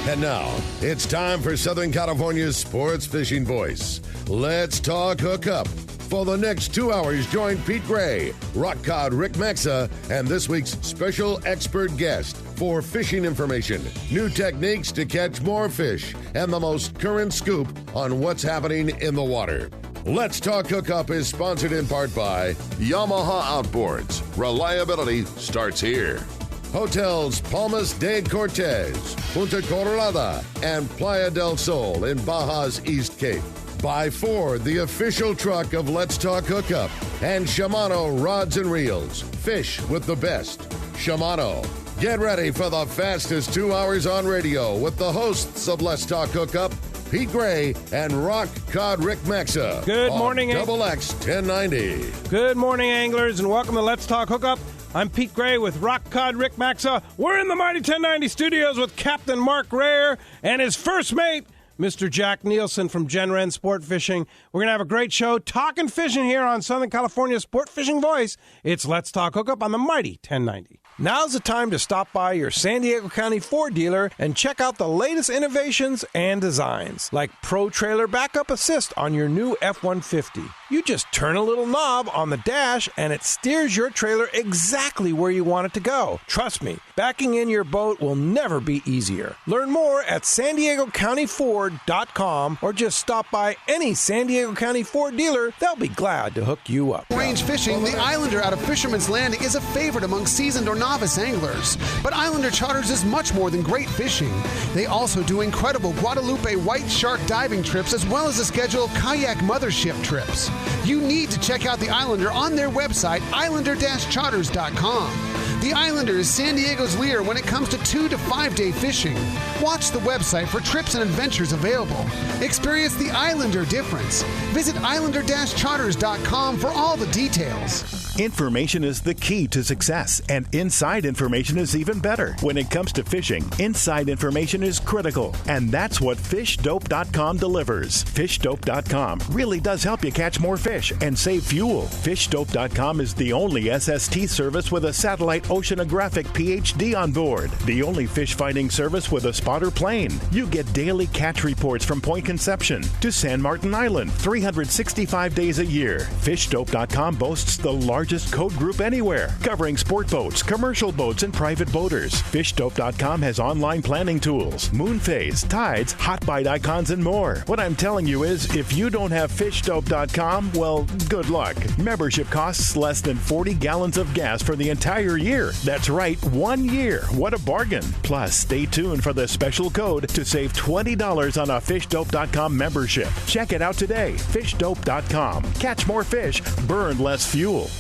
And now, it's time for Southern California's sports fishing voice. Let's talk hookup. For the next 2 hours, join Pete Gray, rock cod Rick Maxa, and this week's special expert guest for fishing information, new techniques to catch more fish, and the most current scoop on what's happening in the water. Let's Talk Hookup is sponsored in part by Yamaha Outboards. Reliability starts here. Hotels Palmas de Cortez, Punta Colorada, and Playa del Sol in Baja's East Cape. By Ford, the official truck of Let's Talk Hookup, and Shimano Rods and Reels. Fish with the best. Shimano. Get ready for the fastest 2 hours on radio with the hosts of Let's Talk Hookup, Pete Gray and rock cod Rick Maxa. Good morning, Double X 1090. Good morning, anglers, and welcome to Let's Talk Hookup. I'm Pete Gray with rock cod Rick Maxa. We're in the Mighty 1090 studios with Captain Mark Rayor and his first mate, Mr. Jack Nilsen from Wren Sportfishing. We're going to have a great show talking fishing here on Southern California's Sport Fishing Voice. It's Let's Talk Hookup on the Mighty 1090. Now's the time to stop by your San Diego County Ford dealer and check out the latest innovations and designs, like Pro Trailer Backup Assist on your new F-150. You just turn a little knob on the dash and it steers your trailer exactly where you want it to go. Trust me, backing in your boat will never be easier. Learn more at San Diego County Ford.com or just stop by any San Diego County Ford dealer. They'll be glad to hook you up. Range fishing, the Islander out of Fisherman's Landing is a favorite among seasoned or novice anglers. But Islander Charters is much more than great fishing. They also do incredible Guadalupe white shark diving trips as well as a schedule of kayak mothership trips. You need to check out the Islander on their website, islander-charters.com. The Islander is San Diego's leader when it comes to 2 to 5 day fishing. Watch the website for trips and adventures available. Experience the Islander difference. Visit islander-charters.com for all the details. Information is the key to success, and inside information is even better. When it comes to fishing, inside information is critical, and that's what FishDope.com delivers. FishDope.com really does help you catch more fish and save fuel. FishDope.com is the only SST service with a satellite oceanographic PhD on board, the only fish finding service with a spotter plane. You get daily catch reports from Point Conception to San Martin Island, 365 days a year. FishDope.com boasts the largest code group anywhere, covering sport boats, commercial boats, and private boaters. FishDope.com has online planning tools, moon phase, tides, hot bite icons, and more. What I'm telling you is, if you don't have FishDope.com, well, good luck. Membership costs less than 40 gallons of gas for the entire year. That's right, 1 year. What a bargain. Plus, stay tuned for the special code to save $20 on a FishDope.com membership. Check it out today. FishDope.com. Catch more fish, burn less fuel.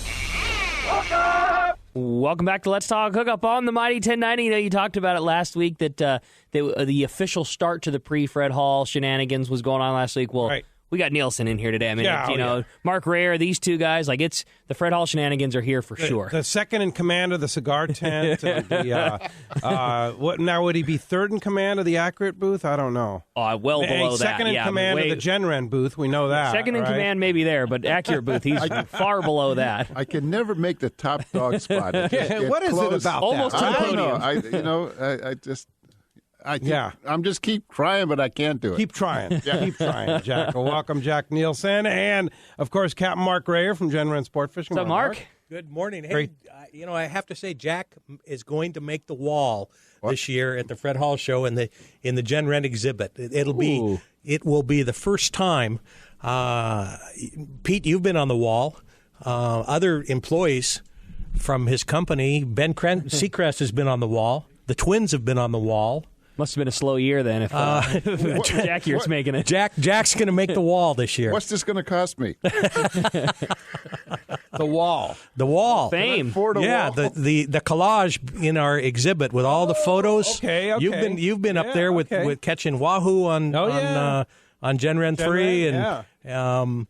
Welcome back to Let's Talk Hookup on the Mighty 1090. You know, you talked about it last week that the official start to the pre-Fred Hall shenanigans was going on last week. Well, right. We got Nilsen in here today. I mean, Mark Rayor, these two guys, like the Fred Hall shenanigans are here for sure. The second in command of the cigar tent. What now? Would he be third in command of the Accurate booth? I don't know. Well below that. Second in command of the Wren booth. We know that. Second in command, maybe there, but Accurate booth, he's far below that. I can never make the top dog spot. What is it about almost that? to the podium? I'm just keep trying, but I can't do it. Keep trying. Keep trying, Jack. Well, welcome, Jack Nilsen, and, of course, Captain Mark Rayor from Wren Sportfishing. What's up, Mark? Good morning. Hey, I have to say, Jack is going to make the wall this year at the Fred Hall show in the Wren exhibit. It will be the first time. Pete, you've been on the wall. Other employees from his company, Ben Seacrest has been on the wall. The twins have been on the wall. Must have been a slow year then if Jack here's making it. Jack's going to make the wall this year. What's this going to cost me? The wall. Fame. Yeah, the collage in our exhibit with all the photos. Okay. You've been up there with catching wahoo on Wren 3 and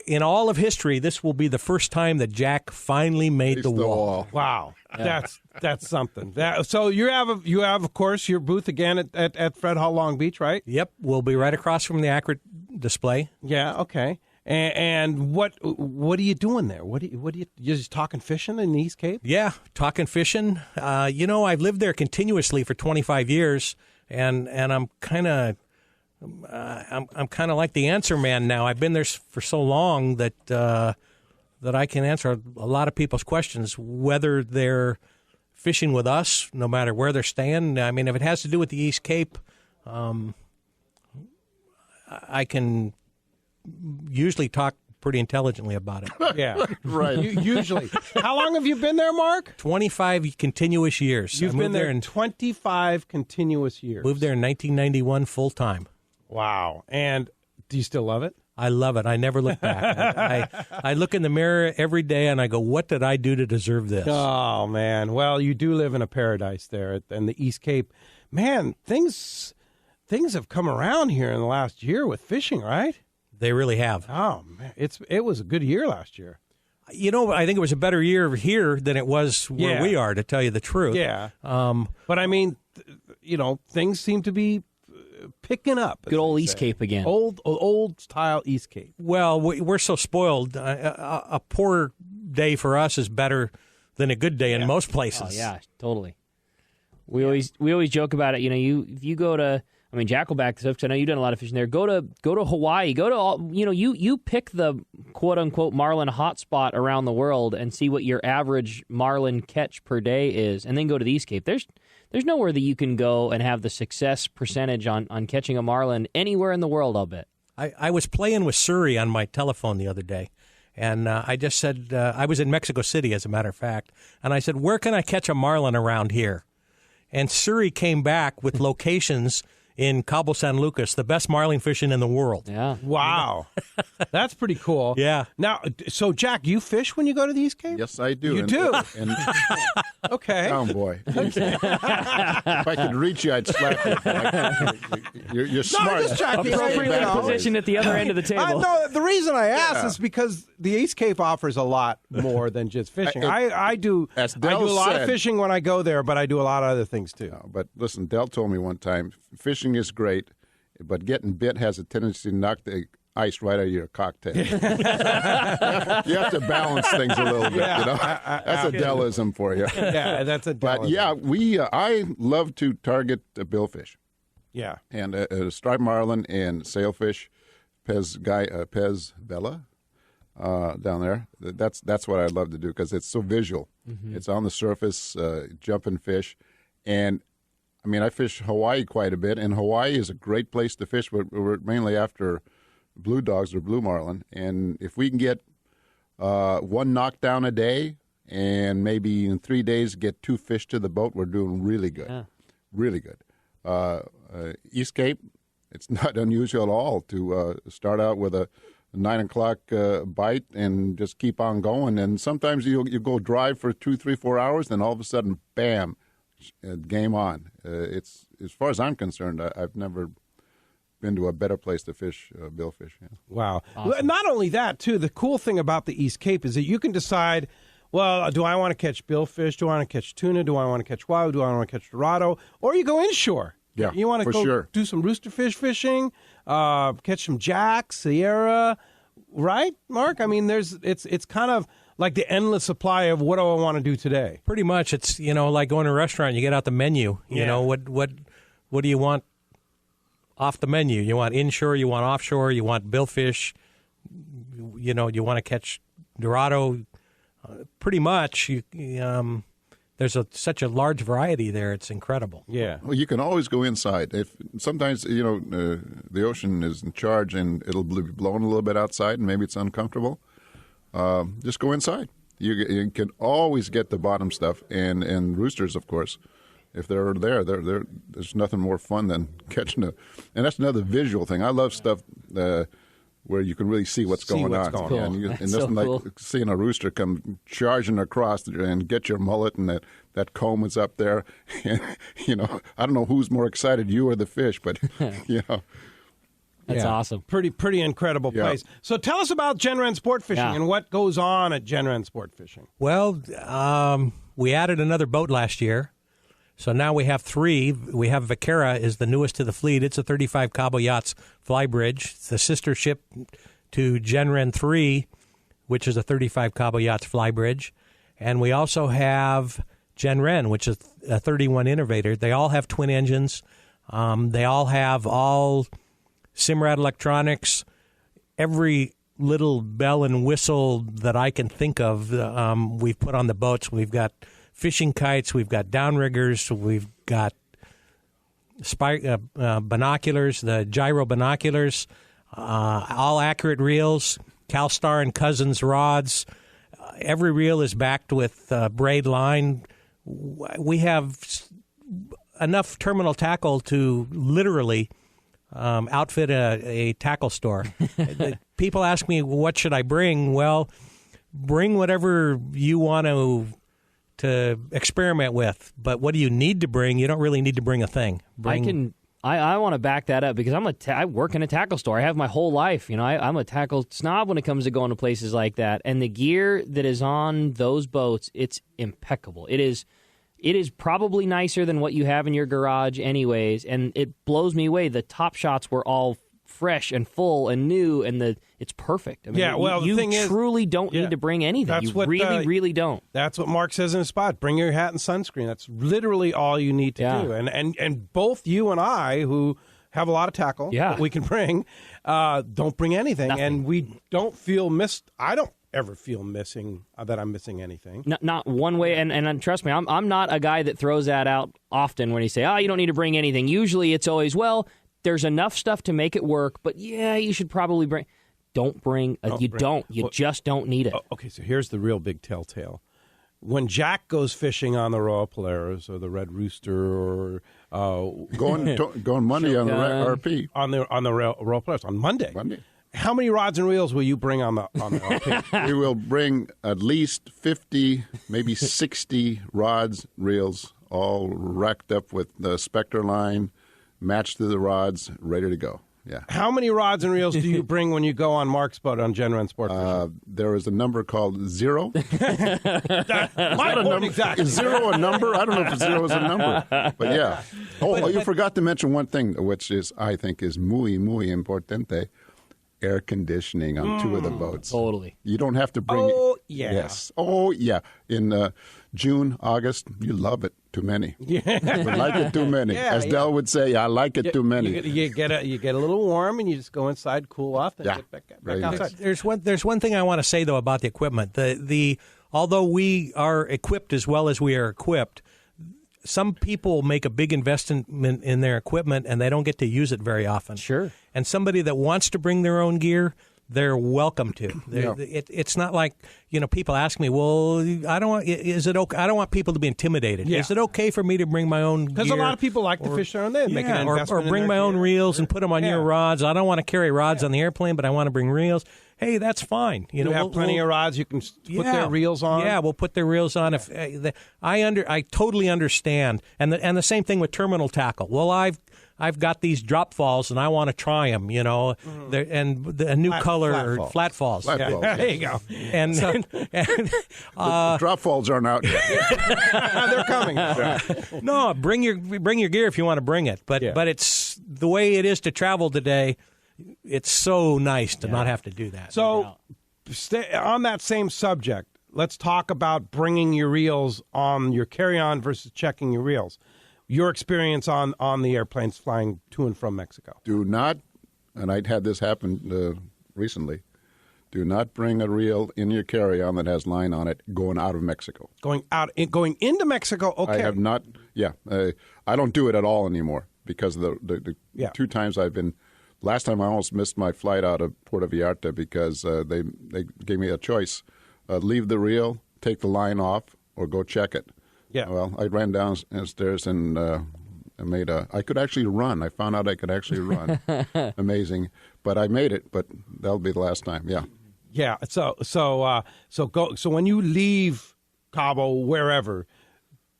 in all of history, this will be the first time that Jack finally made the wall. Wow, that's something. So you have of course your booth again at Fred Hall Long Beach, right? Yep, we'll be right across from the Accurate display. Yeah, okay. And what are you doing there? What do you you're just talking fishing in the East Cape? Yeah, talking fishing. I've lived there continuously for 25 years. and I'm kind of like the answer man now. I've been there for so long that that I can answer a lot of people's questions, whether they're fishing with us, no matter where they're staying. I mean, if it has to do with the East Cape, I can usually talk pretty intelligently about it. Yeah, right. Usually. How long have you been there, Mark? 25 continuous years. You've been there in 25 continuous years. Moved there in 1991 full time. Wow. And do you still love it? I love it. I never look back. I look in the mirror every day and I go, what did I do to deserve this? Oh, man. Well, you do live in a paradise there in the East Cape. Man, things have come around here in the last year with fishing, right? They really have. Oh, man. It was a good year last year. You know, I think it was a better year here than it was where we are, to tell you the truth. Yeah. But, I mean, things seem to be picking up. Good old East Cape again. Old style East Cape. Well, we're so spoiled. A poor day for us is better than a good day in most places. Oh, yeah, totally. We always joke about it. If you go to, I mean, Jack will back this up because I know you've done a lot of fishing there. Go to Hawaii. Go to all. You pick the quote unquote marlin hotspot around the world and see what your average marlin catch per day is, and then go to the East Cape. There's nowhere that you can go and have the success percentage on catching a marlin anywhere in the world, I'll bet. I was playing with Surrey on my telephone the other day, and I just said, I was in Mexico City, as a matter of fact, and I said, where can I catch a marlin around here? And Surrey came back with locations in Cabo San Lucas, the best marlin fishing in the world. Yeah. Wow. That's pretty cool. Yeah. Now, so, Jack, you fish when you go to the East Cape? Yes, I do. You do? Okay. Down, boy. If I could reach you, I'd slap you. You're smart. Just checking. Appropriately positioned at the other end of the table. No, the reason I ask is because the East Cape offers a lot more than just fishing. I do a lot of fishing when I go there, but I do a lot of other things too. No, but listen, Del told me one time, fishing is great, but getting bit has a tendency to knock the ice right out of your cocktail. You have to balance things a little bit. That's a Delism for you. Yeah, that's a Delism. But yeah, I love to target billfish. Yeah, and striped marlin and sailfish, Pez Bella, down there. That's what I love to do because it's so visual. Mm-hmm. It's on the surface, jumping fish, and I mean I fish Hawaii quite a bit, and Hawaii is a great place to fish. We're mainly after blue dogs or blue marlin, and if we can get one knockdown a day and maybe in 3 days get 2 fish to the boat, we're doing really good. Yeah. Really good. East Cape, it's not unusual at all to start out with a 9 o'clock bite and just keep on going, and sometimes you go drive for 2, 3, 4 hours, then all of a sudden, bam, game on. It's, as far as I'm concerned, I've never been to a better place to fish billfish. Yeah. Wow. Awesome. Not only that, too, the cool thing about the East Cape is that you can decide, well, do I want to catch billfish? Do I want to catch tuna? Do I want to catch wahoo? Do I want to catch dorado? Or you go inshore. Yeah, you want to go do some roosterfish fishing, catch some jack, Sierra, right, Mark? I mean, it's kind of like the endless supply of what do I want to do today. Pretty much, it's like going to a restaurant. You get out the menu. You know what do you want off the menu? You want inshore, you want offshore, you want billfish. You want to catch dorado. Pretty much, there's such a large variety there. It's incredible. Yeah. Well, you can always go inside. If sometimes the ocean is in charge and it'll be blowing a little bit outside and maybe it's uncomfortable, just go inside. You can always get the bottom stuff and roosters, of course. If they're there, there's nothing more fun than catching and that's another visual thing. I love stuff where you can really see what's going on. Cool. And That's nothing so cool. like seeing a rooster come charging across and get your mullet and that comb is up there. And, I don't know who's more excited, you or the fish, but, That's awesome. Pretty incredible place. So tell us about Gen Wren Sportfishing and what goes on at Gen Wren Sportfishing. Well, we added another boat last year. So now we have 3. We have Vaquera is the newest to the fleet. It's a 35 Cabo Yachts fly bridge. It's the sister ship to Gen Wren 3, which is a 35 Cabo Yachts fly bridge. And we also have Gen Wren, which is a 31 Innovator. They all have twin engines. They all have Simrad electronics, every little bell and whistle that I can think of. We've put on the boats. We've got fishing kites. We've got downriggers. We've got binoculars, the gyro binoculars, all accurate reels, CalStar and Cousins rods. Every reel is backed with braid line. We have enough terminal tackle to literally outfit a tackle store. People ask me, what should I bring? Well, bring whatever you want to experiment with. But what do you need to bring? You don't really need to bring a thing. I want to back that up because I work in a tackle store. I have my whole life. I'm a tackle snob when it comes to going to places like that. And the gear that is on those boats, it's impeccable. It is probably nicer than what you have in your garage anyways, and it blows me away. The top shots were all fresh and full and new, and it's perfect. I mean, the thing is, truly don't need to bring anything. Really don't. That's what Mark says in his spot. Bring your hat and sunscreen. That's literally all you need to do. And both you and I, who have a lot of tackle that we can bring, don't bring anything. Nothing. And we don't feel missed. I don't ever feel missing that I'm missing anything. Not one way, and trust me, I'm not a guy that throws that out often when you say, you don't need to bring anything. Usually it's always, there's enough stuff to make it work, but you should probably bring. Don't bring. You just don't need it. Okay, so here's the real big telltale. When Jack goes fishing on the Royal Polaris or the Red Rooster or going Monday on the RP on the Royal Polaris on Monday. How many rods and reels will you bring on the RP? We will bring at least 50, maybe 60 rods, reels, all racked up with the Spectre line, matched to the rods, ready to go. Yeah. How many rods and reels do you bring when you go on Mark's boat on Wren Sportfishing? There is a number called 0. My point exactly. Is 0 a number? I don't know if 0 is a number. But yeah. You forgot to mention one thing, which I think is muy, muy importante. Air conditioning on 2 of the boats. Totally. You don't have to bring... Oh, yeah. Yes. Oh, yeah. In June, August, you love it too many. Yeah. You like it too many. As Dell would say, I like it too many. You get a little warm, and you just go inside, cool off, then get back outside. There's one thing I want to say, though, about the equipment. Although we are equipped as well as we are equipped, some people make a big investment in their equipment, and they don't get to use it very often. Sure. And somebody that wants to bring their own gear, they're welcome to. It's not like, people ask me, well, is it okay? I don't want people to be intimidated. Yeah. Is it okay for me to bring my own gear? Because a lot of people like to fish their own. They make an investment or bring my own reels and put them on your rods. I don't want to carry rods on the airplane, but I want to bring reels. Hey, that's fine. You have plenty of rods you can put their reels on. Yeah, we'll put their reels on. I totally understand, and the same thing with terminal tackle. Well, I've got these drop falls, and I want to try them. And a new color, flat falls. Flat falls. There you go. And the drop falls aren't out yet. They're coming. No, bring your gear if you want to bring it. But it's the way it is to travel today. It's so nice to not have to do that. So, on that same subject, let's talk about bringing your reels on your carry-on versus checking your reels. Your experience on the airplanes flying to and from Mexico. Do not, and I'd had this happen recently, do not bring a reel in your carry-on that has line on it going out of Mexico. Going into Mexico, okay. I have not, I don't do it at all anymore because the 2 times I've been... Last time I almost missed my flight out of Puerto Vallarta because they gave me a choice. Leave the reel, take the line off, or go check it. Yeah. Well, I ran downstairs and I could actually run. I found out I could actually run. Amazing. But I made it, but that'll be the last time. Yeah. Yeah. So when you leave Cabo, wherever,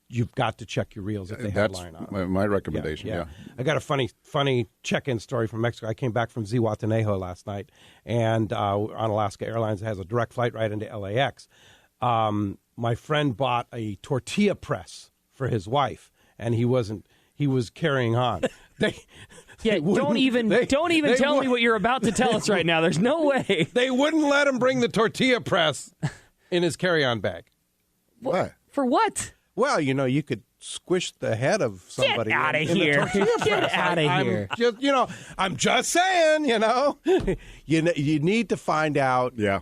you've got to check your reels if they have line on. That's my recommendation, yeah. I got a funny check-in story from Mexico. I came back from Zihuatanejo last night, and on Alaska Airlines, it has a direct flight right into LAX. My friend bought a tortilla press for his wife, and he was carrying on. Don't even tell me what you're about to tell us right now. There's no way. They wouldn't let him bring the tortilla press in his carry-on bag. What? For what? Well, you could squish the head of somebody. Get out of here! Get out of here! I'm just saying. You need to find out. Yeah.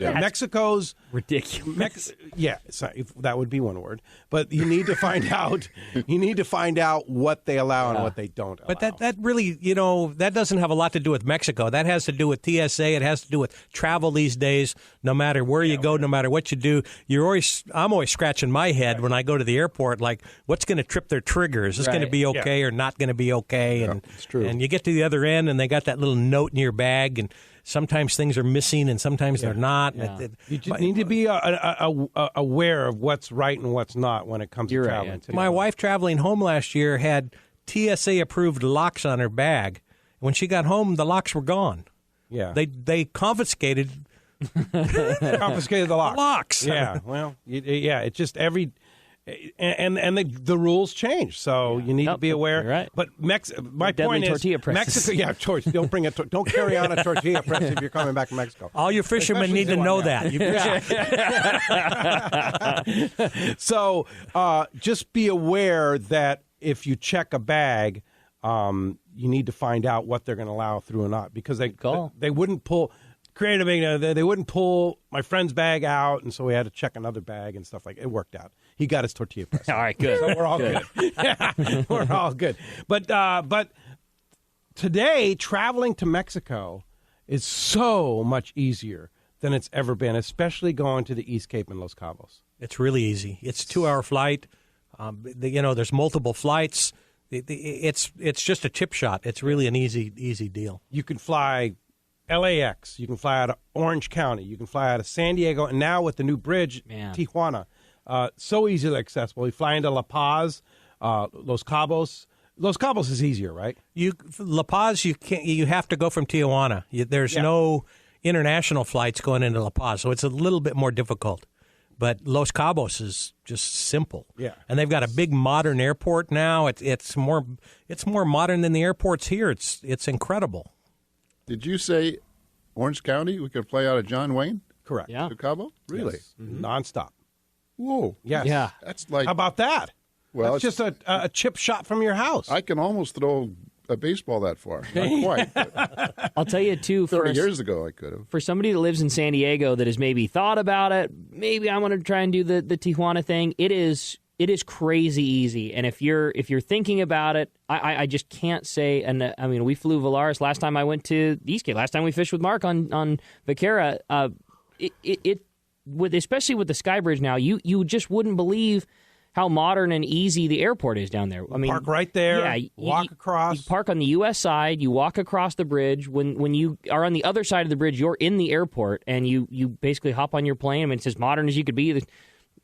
Mexico's ridiculous. That would be one word. But you need to find out. You need to find out what they allow and what they don't allow. But that really, that doesn't have a lot to do with Mexico. That has to do with TSA. It has to do with travel these days. No matter where you go, no matter what you do, I'm always scratching my head when I go to the airport. Like, what's going to trip their trigger? Is this going to be okay or not going to be okay? And it's true. And you get to the other end, and they got that little note in your bag, and sometimes things are missing, and sometimes they're not. Yeah. You just need to be aware of what's right and what's not when it comes to traveling. Yeah. My wife traveling home last year had TSA-approved locks on her bag. When she got home, the locks were gone. Yeah, they confiscated the locks. Yeah, well, it's just every. And the rules change, so you need to be aware. Right. But my point is, Mexico. Don't bring don't carry on a tortilla press if you're coming back from Mexico. All you fishermen need to know that. So just be aware that if you check a bag, you need to find out what they're going to allow through or not, because they wouldn't pull. They wouldn't pull my friend's bag out, and so we had to check another bag and stuff like that. It worked out. He got his tortilla press. All right, good. So we're all good. We're all good. But today, traveling to Mexico is so much easier than it's ever been, especially going to the East Cape and Los Cabos. It's really easy. It's a 2-hour flight. There's multiple flights. It's just a chip shot. It's really an easy deal. You can fly LAX. You can fly out of Orange County. You can fly out of San Diego. And now with the new bridge, Tijuana, so easily accessible. You fly into La Paz, Los Cabos. Los Cabos is easier, right? La Paz, you have to go from Tijuana. There's no international flights going into La Paz, so it's a little bit more difficult. But Los Cabos is just simple. Yeah. And they've got a big modern airport now. It's more modern than the airports here. It's incredible. Did you say Orange County? We could fly out of John Wayne? Correct. To Cabo? Really? Yes. Mm-hmm. Nonstop. Whoa. Yes. Yeah. That's like. How about that? Well, it's just a chip shot from your house. I can almost throw a baseball that far. Not quite. But I'll tell you, too. 30 years ago, I could have. For somebody that lives in San Diego that has maybe thought about it, maybe I want to try and do the Tijuana thing, it is crazy easy. And if you're thinking about it, I just can't say. And I mean, we flew Valaris last time I went to the East Cape. Last time we fished with Mark on Vaquera. Especially with the Sky Bridge now, you just wouldn't believe how modern and easy the airport is down there. I mean, park right there. Yeah, walk across. You park on the U.S. side. You walk across the bridge. When you are on the other side of the bridge, you're in the airport, and you basically hop on your plane. I mean, it's as modern as you could be.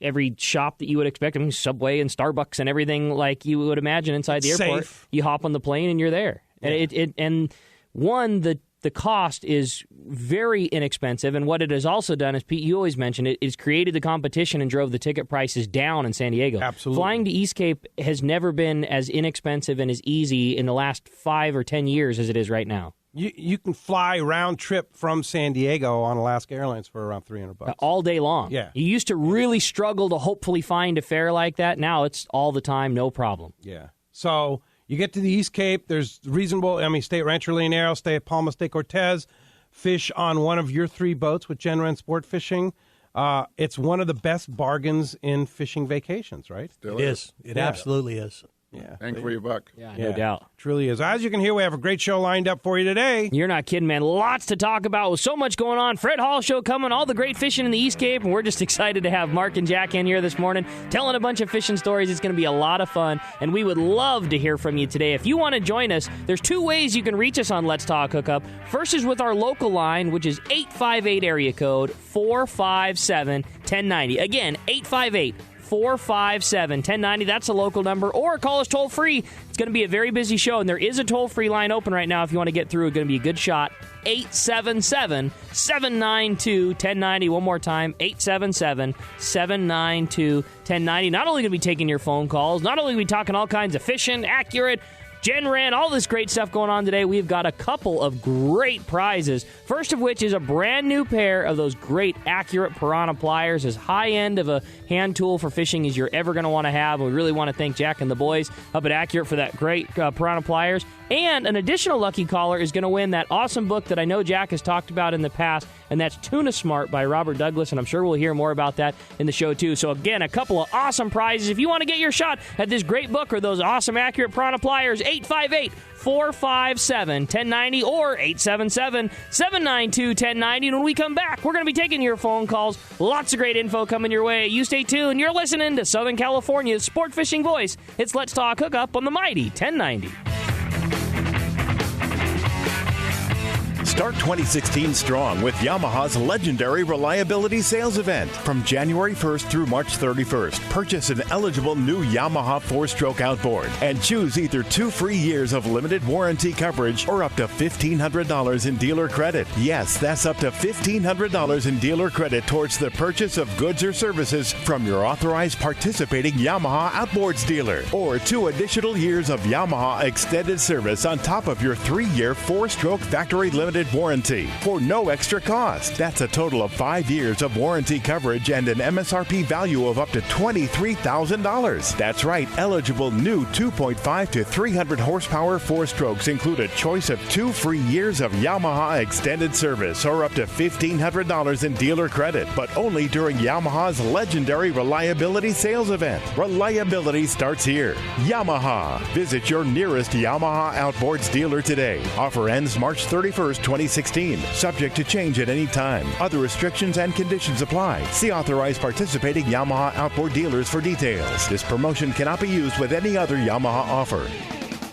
Every shop that you would expect, I mean, Subway and Starbucks and everything like you would imagine inside the airport. Safe. You hop on the plane and you're there. Yeah. And the cost is very inexpensive, and what it has also done is, Pete, you always mention it, it's created the competition and drove the ticket prices down in San Diego. Absolutely. Flying to East Cape has never been as inexpensive and as easy in the last 5 or 10 years as it is right now. You can fly round trip from San Diego on Alaska Airlines for around $300 all day long. Yeah. You used to really struggle to hopefully find a fare like that. Now it's all the time, no problem. Yeah. So you get to the East Cape. There's reasonable. I mean, stay at Rancho Leonero, stay at Palmas de Cortez, fish on one of your 3 boats with Wren Sportfishing. It's one of the best bargains in fishing vacations, right? Still it is. It absolutely is. Yeah. Bang for your buck. Yeah, no doubt. Truly is. As you can hear, we have a great show lined up for you today. You're not kidding, man. Lots to talk about with so much going on. Fred Hall show coming, all the great fishing in the East Cape, and we're just excited to have Mark and Jack in here this morning telling a bunch of fishing stories. It's going to be a lot of fun, and we would love to hear from you today. If you want to join us, there's 2 ways you can reach us on Let's Talk Hookup. First is with our local line, which is 858 area code 457-1090. Again, 858-457-1090. That's a local number. Or call us toll free. It's going to be a very busy show, and there is a toll free line open right now if you want to get through. It's going to be a good shot. 877-792-1090. One more time, 877-792-1090. Not only going to be taking your phone calls, not only going to be talking all kinds of fishing, accurate, Gen Wren, all this great stuff going on today. We've got a couple of great prizes. First of which is a brand new pair of those great Accurate Piranha pliers, as high-end of a hand tool for fishing as you're ever going to want to have. We really want to thank Jack and the boys up at Accurate for that great Piranha pliers. And an additional lucky caller is going to win that awesome book that I know Jack has talked about in the past, and that's Tuna Smart by Robert Douglas, and I'm sure we'll hear more about that in the show, too. So, again, a couple of awesome prizes. If you want to get your shot at this great book or those awesome Accurate Piranha pliers, 858-457-1090 or 877-792-1090. And when we come back, we're going to be taking your phone calls. Lots of great info coming your way. You stay tuned. You're listening to Southern California's sport fishing voice. It's Let's Talk Hookup on the Mighty 1090. Start 2016 strong with Yamaha's legendary reliability sales event. From January 1st through March 31st, purchase an eligible new Yamaha 4-stroke outboard and choose either 2 free years of limited warranty coverage or up to $1,500 in dealer credit. Yes, that's up to $1,500 in dealer credit towards the purchase of goods or services from your authorized participating Yamaha outboards dealer, or 2 additional years of Yamaha extended service on top of your 3-year 4-stroke factory limited warranty for no extra cost. That's a total of 5 years of warranty coverage and an MSRP value of up to $23,000. That's right, eligible new 2.5 to 300 horsepower 4-strokes include a choice of 2 free years of Yamaha extended service or up to $1,500 in dealer credit, but only during Yamaha's legendary reliability sales event. Reliability starts here. Yamaha. Visit your nearest Yamaha outboards dealer today. Offer ends March 31st, 2016. Subject to change at any time. Other restrictions and conditions apply. See authorized participating Yamaha outboard dealers for details. This promotion cannot be used with any other Yamaha offer.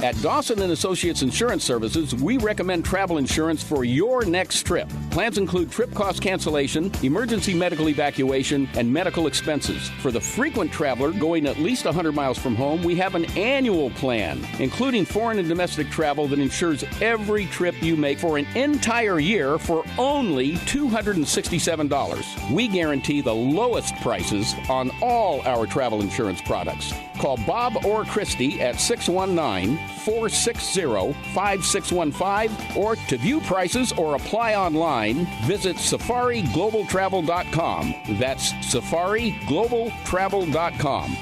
At Dawson & Associates Insurance Services, we recommend travel insurance for your next trip. Plans include trip cost cancellation, emergency medical evacuation, and medical expenses. For the frequent traveler going at least 100 miles from home, we have an annual plan, including foreign and domestic travel that insures every trip you make for an entire year for only $267. We guarantee the lowest prices on all our travel insurance products. Call Bob or Christy at 619-460-5615, or to view prices or apply online, visit safariglobaltravel.com. That's safariglobaltravel.com.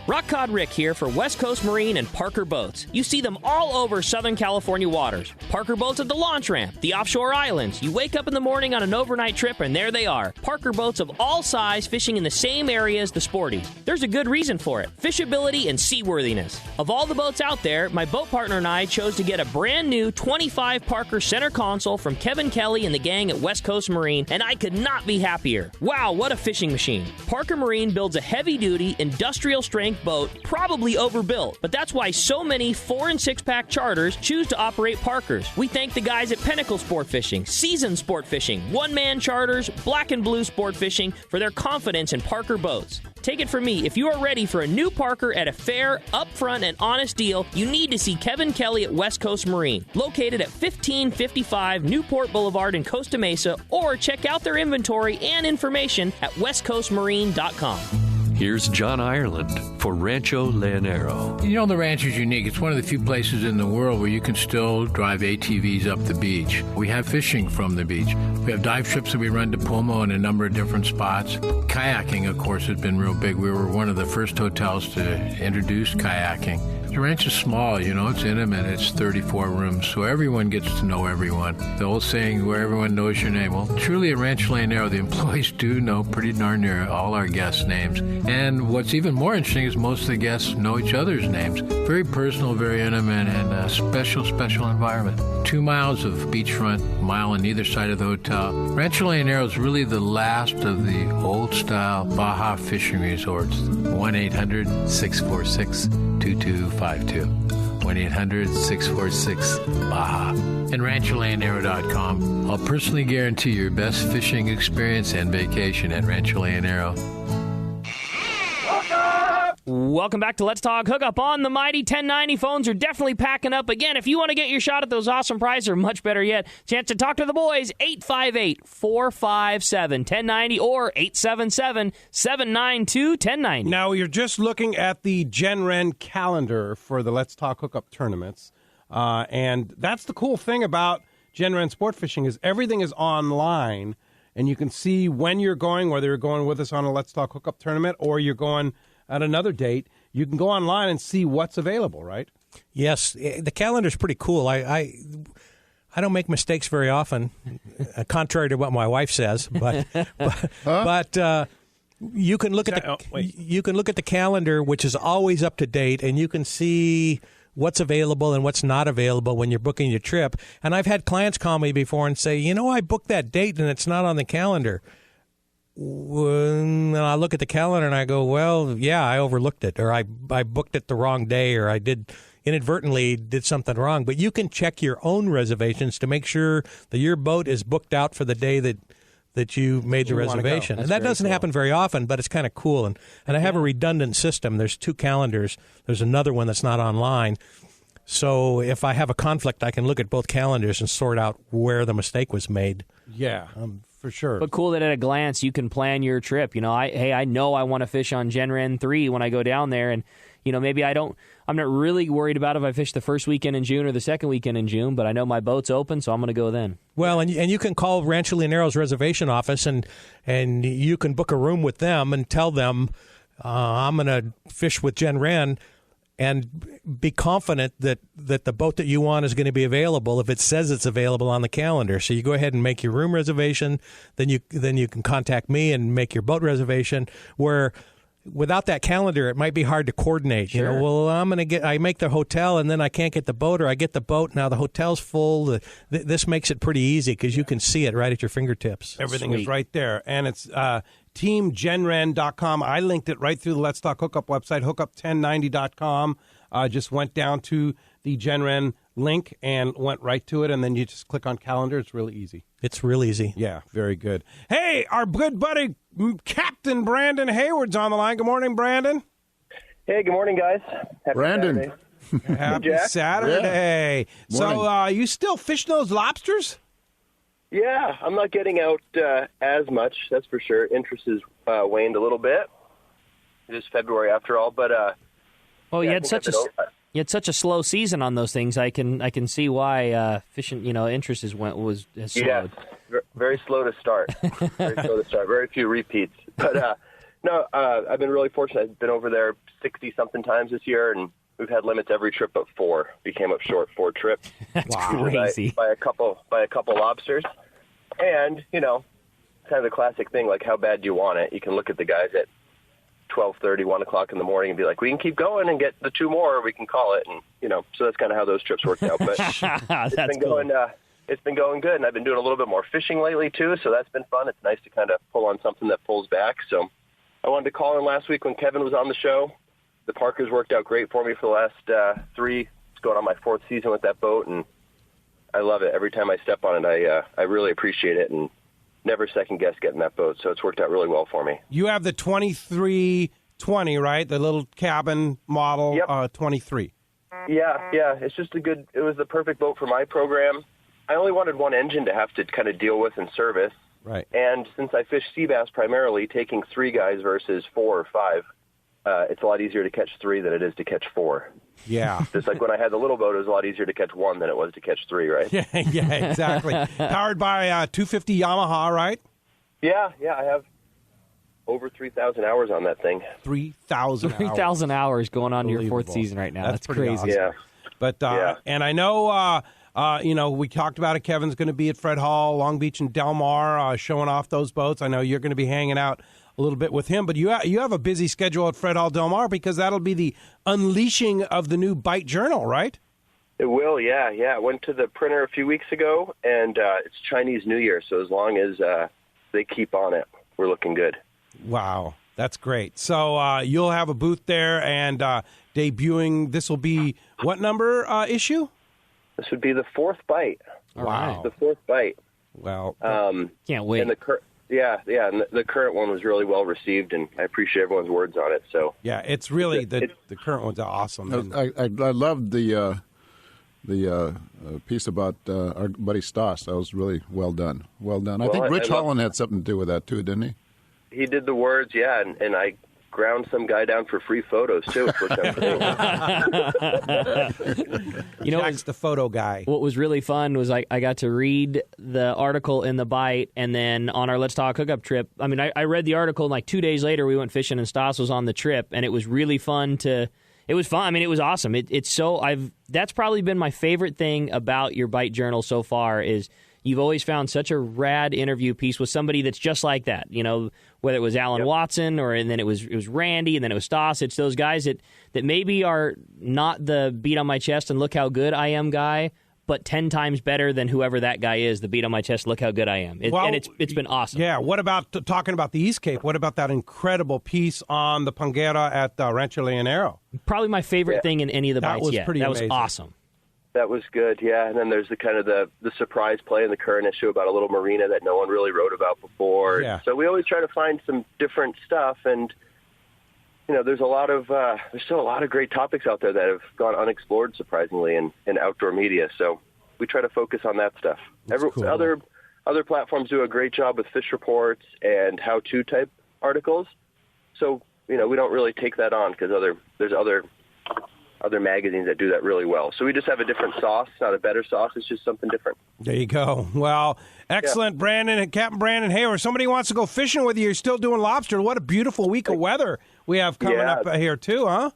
Rock Cod Rick here for West Coast Marine and Parker Boats. You see them all over Southern California waters. Parker Boats at the launch ramp, the offshore islands. You wake up in the morning on an overnight trip and there they are. Parker Boats of all size fishing in the same area as the sporties. There's a good reason for it. Fishability and seaworthiness. Of all the boats out there, my boat partner and I chose to get a brand new 25 Parker center console from Kevin Kelly and the gang at West Coast Marine, and I could not be happier. Wow, what a fishing machine. Parker Marine builds a heavy-duty, industrial strength boat, probably overbuilt, but that's why so many 4- and 6-pack charters choose to operate Parkers. We thank the guys at Pinnacle Sport Fishing, Season Sport Fishing, One-Man Charters, Black and Blue Sport Fishing for their confidence in Parker boats. Take it from me, if you are ready for a new Parker at a fair, upfront, and honest deal, you need to see Kevin Kelly at West Coast Marine, located at 1555 Newport Boulevard in Costa Mesa, or check out their inventory and information at westcoastmarine.com. Here's John Ireland for Rancho Leonero. You know, the ranch is unique. It's one of the few places in the world where you can still drive ATVs up the beach. We have fishing from the beach. We have dive trips that we run to Pomo in a number of different spots. Kayaking, of course, has been real big. We were one of the first hotels to introduce kayaking. The ranch is small, you know, it's intimate. It's 34 rooms, so everyone gets to know everyone. The old saying, where everyone knows your name. Well, truly at Rancho Leonero, the employees do know pretty darn near all our guests' names. And what's even more interesting is most of the guests know each other's names. Very personal, very intimate, and a special, special environment. 2 miles of beachfront, a mile on either side of the hotel. Rancho Leonero is really the last of the old-style Baja fishing resorts. 1-800-646-2252. 1-800-646-BAJA. And RanchoLeonero.com. I'll personally guarantee your best fishing experience and vacation at Rancho Leonero. Welcome back to Let's Talk Hookup on the Mighty 1090. Phones are definitely packing up. Again, if you want to get your shot at those awesome prizes, or much better yet, chance to talk to the boys, 858-457-1090 or 877-792-1090. Now, you're just looking at the Gen Wren calendar for the Let's Talk Hookup tournaments. And that's the cool thing about Gen Wren Sport Fishing is everything is online, and you can see when you're going, whether you're going with us on a Let's Talk Hookup tournament or you're going at another date. You can go online and see what's available, right? Yes, the calendar's pretty cool. I don't make mistakes very often, contrary to what my wife says. But you can look at the calendar, which is always up to date, and you can see what's available and what's not available when you're booking your trip. And I've had clients call me before and say, I booked that date and it's not on the calendar. And I look at the calendar and I go, well, yeah, I overlooked it, or I booked it the wrong day, or I inadvertently did something wrong. But you can check your own reservations to make sure that your boat is booked out for the day that you made the reservation. And that doesn't happen very often, but it's kind of cool. And I have a redundant system. There's 2 calendars. There's another one that's not online. So if I have a conflict, I can look at both calendars and sort out where the mistake was made. Yeah, for sure. But cool that at a glance you can plan your trip. I know I want to fish on Gen Wren 3 when I go down there, and maybe I'm not really worried about if I fish the first weekend in June or the second weekend in June, but I know my boat's open, so I'm going to go then. Well, and you can call Rancho Leonero's reservation office, and you can book a room with them and tell them, I'm going to fish with Gen Wren, and be confident that the boat that you want is going to be available if it says it's available on the calendar. So you go ahead and make your room reservation, then you can contact me and make your boat reservation, where without that calendar, it might be hard to coordinate. Sure. I make the hotel and then I can't get the boat, or I get the boat, now the hotel's full. This makes it pretty easy because you can see it right at your fingertips. Everything is right there. And it's teamgenren.com. I linked it right through the Let's Talk Hookup website, hookup1090.com. Just went down to the Gen Wren link and went right to it, and then you just click on calendar. It's really easy. It's real easy. Yeah, very good. Hey, our good buddy Captain Brandon Hayward's on the line. Good morning, Brandon. Hey, good morning, guys. Happy Brandon. Saturday. Happy Saturday. Yeah. So you still fishing those lobsters? Yeah, I'm not getting out as much, that's for sure. Interest has waned a little bit. It is February after all, but you had such a slow season on those things. I can see why fishing, interest has slowed. Yeah, very slow to start. Very few repeats. But no, I've been really fortunate. I've been over there 60-something times this year, and we've had limits every trip but 4. We came up short 4 trips. That's crazy. By a couple lobsters. And, kind of the classic thing, like how bad do you want it? You can look at the guys at 12:30, 1 o'clock in the morning and be like, we can keep going and get the 2 more, or we can call it. And, so that's kind of how those trips worked out. But it's been going good, and I've been doing a little bit more fishing lately, too, so that's been fun. It's nice to kind of pull on something that pulls back. So I wanted to call in last week when Kevin was on the show. The Parkers worked out great for me for the last 3. It's going on my 4th season with that boat, and I love it. Every time I step on it, I really appreciate it, and never second-guess getting that boat, so it's worked out really well for me. You have the 2320, right? The little cabin model. Yep. 23. Yeah. It's just it was the perfect boat for my program. I only wanted one engine to have to kind of deal with and service. Right. And since I fish sea bass primarily, taking 3 guys versus 4 or 5, it's a lot easier to catch 3 than it is to catch 4. Yeah. Just like when I had the little boat, it was a lot easier to catch 1 than it was to catch 3, right? Yeah, exactly. Powered by 250 Yamaha, right? Yeah, I have over 3,000 hours on that thing. 3,000 hours going on to your 4th season right now. That's crazy. Awesome. Yeah. But and I know we talked about it. Kevin's going to be at Fred Hall, Long Beach, and Del Mar, showing off those boats. I know you're going to be hanging out a little bit with him, but you have a busy schedule at Fred Hall Del Mar because that'll be the unleashing of the new Bite Journal, right? It will, yeah. I went to the printer a few weeks ago, and it's Chinese New Year, so as long as they keep on it, we're looking good. Wow, that's great. So you'll have a booth there and debuting. This will be what number issue? This would be the 4th Bite. Wow. The 4th Bite. Well, can't wait. And Yeah, and the current one was really well received, and I appreciate everyone's words on it. So yeah, it's really the current one's awesome. I loved the piece about our buddy Stoss. That was really well done. Well done. I think Rich Holland had something to do with that too, didn't he? He did the words, yeah, and I ground some guy down for free photos too. Jack's the photo guy. What was really fun was I got to read the article in the Bite, and then on our Let's Talk hookup trip, I mean, I read the article, and like 2 days later we went fishing, and Stoss was on the trip, and it was really fun to. It was fun. I mean, it was awesome. That's probably been my favorite thing about your Bite Journal so far is you've always found such a rad interview piece with somebody that's just like that. You know, whether it was Alan Watson and then it was Randy and then it was Stoss. It's those guys that maybe are not the beat on my chest and look how good I am guy, but 10 times better than whoever that guy is, the beat on my chest, look how good I am. And it's been awesome. Yeah, what about talking about the East Cape? What about that incredible piece on the Pangera at Rancho Leonero? Probably my favorite thing in any of the bites yet. That was awesome. That was good, yeah. And then there's the kind of the surprise play in the current issue about a little marina that no one really wrote about before. Yeah. So we always try to find some different stuff, and you know, there's still a lot of great topics out there that have gone unexplored, surprisingly, in outdoor media. So we try to focus on that stuff. Cool. Other platforms do a great job with fish reports and how-to type articles. So you know, we don't really take that on because there's other magazines that do that really well. So we just have a different sauce, not a better sauce. It's just something different. There you go. Well, excellent, Brandon, Captain Brandon Hayward. Somebody wants to go fishing with you. You're still doing lobster. What a beautiful week of weather we have coming up here too, huh?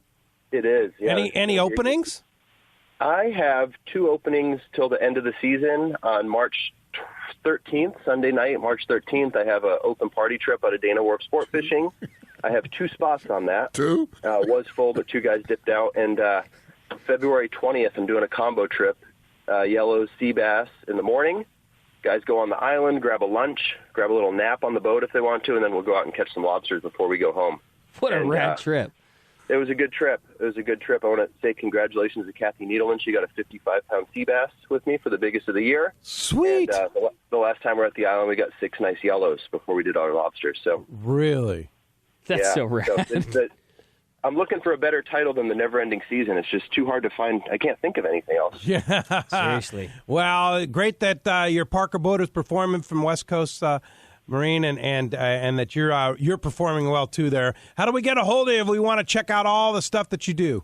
It is. Yeah. Any openings? I have 2 openings till the end of the season. On March 13th, Sunday night, March 13th, I have an open party trip out of Dana Wharf Sportfishing. I have 2 spots on that. 2? Was full, but 2 guys dipped out. And February 20th, I'm doing a combo trip, yellow sea bass in the morning. Guys go on the island, grab a lunch, grab a little nap on the boat if they want to, and then we'll go out and catch some lobsters before we go home. What a rad trip. It was a good trip. I want to say congratulations to Kathy Needleman. She got a 55-pound sea bass with me for the biggest of the year. Sweet. And, the last time we were at the island, we got 6 nice yellows before we did our lobsters. So really? That's so rad. So I'm looking for a better title than The Never-Ending Season. It's just too hard to find. I can't think of anything else. Yeah. Seriously. Well, great that your Parker boat is performing from West Coast Marine and that you're performing well, too, there. How do we get a hold of you if we want to check out all the stuff that you do?